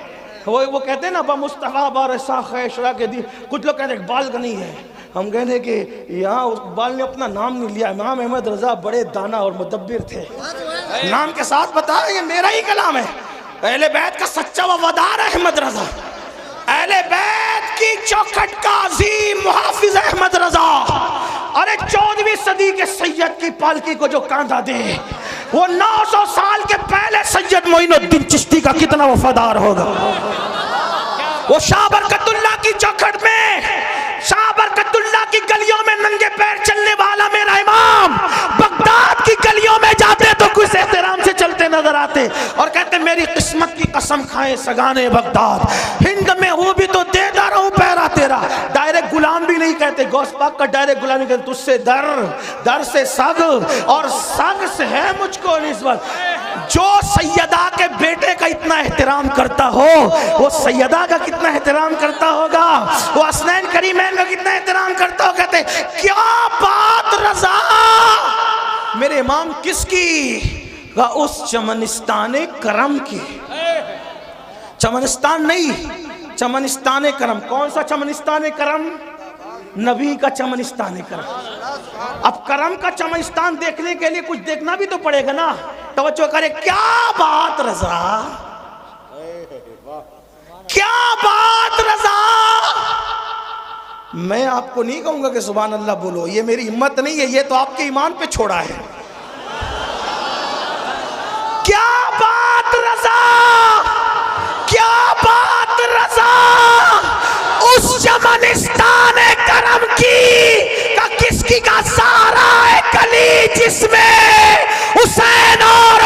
وہ کہتے ہیں نا با مصطفیٰ بارسا خیشرا کے دی. کچھ لوگ کہتے ہیں اقبال کا نہیں ہے. ہم کہتے ہیں کہ یہاں اقبال نے اپنا نام نہیں لیا. امام احمد رضا بڑے دانا اور مدبر تھے، نام کے ساتھ بتایا یہ میرا ہی کلام ہے. اہل بیت کا سچا وفادار احمد رضا، اہل بیت کی چوکھٹ کا عظیم محافظ احمد رضا. ارے 14ویں صدی کے سید کی پالکی کو جو کاندھا دے وہ 900 سال کے پہلے سید معین الدین چشتی کا کتنا وفادار ہوگا. وہ شاہ برکت اللہ کی چوکھٹ میں، شاہ برکت اللہ کی گلیوں میں ننگے پیر چلنے والا میرا امام بغداد کی گلیوں میں جاتے تو کچھ احترام سے چلتے نظر آتے اور کہتے میری قسمت کی قسم کھائیں سگانے بغداد، ہند میں ہوں بھی تو دیتا رہوں پیرا تیرا. ڈائریکٹ غلام بھی نہیں کہتے، غوث پاک کا ڈائریکٹ غلامی کہتے، تجھ سے در، در سے سگ اور سگ سے ہے مجھ کو نسبت. جو سیدہ کے بیٹے کا اتنا احترام کرتا ہو وہ سیدہ کا کتنا احترام کرتا ہوگا، وہ حسنین کریمین کا کتنا احترام کرتا ہو. کہتے کیا بات رضا، میرے امام کس کی؟ اس چمنستان کرم کی. چمنستان نہیں، چمنستان کرم. کون سا چمنستان کرم؟ نبی کا چمنستان کرم. اب کرم کا چمنستان دیکھنے کے لیے کچھ دیکھنا بھی تو پڑے گا نا. توجہ کرے، کیا بات رضا، کیا بات رضا. میں آپ کو نہیں کہوں گا کہ سبحان اللہ بولو، یہ میری ہمت نہیں ہے، یہ تو آپ کے ایمان پہ چھوڑا ہے. کیا کا سارا کلی جس میں حسین اور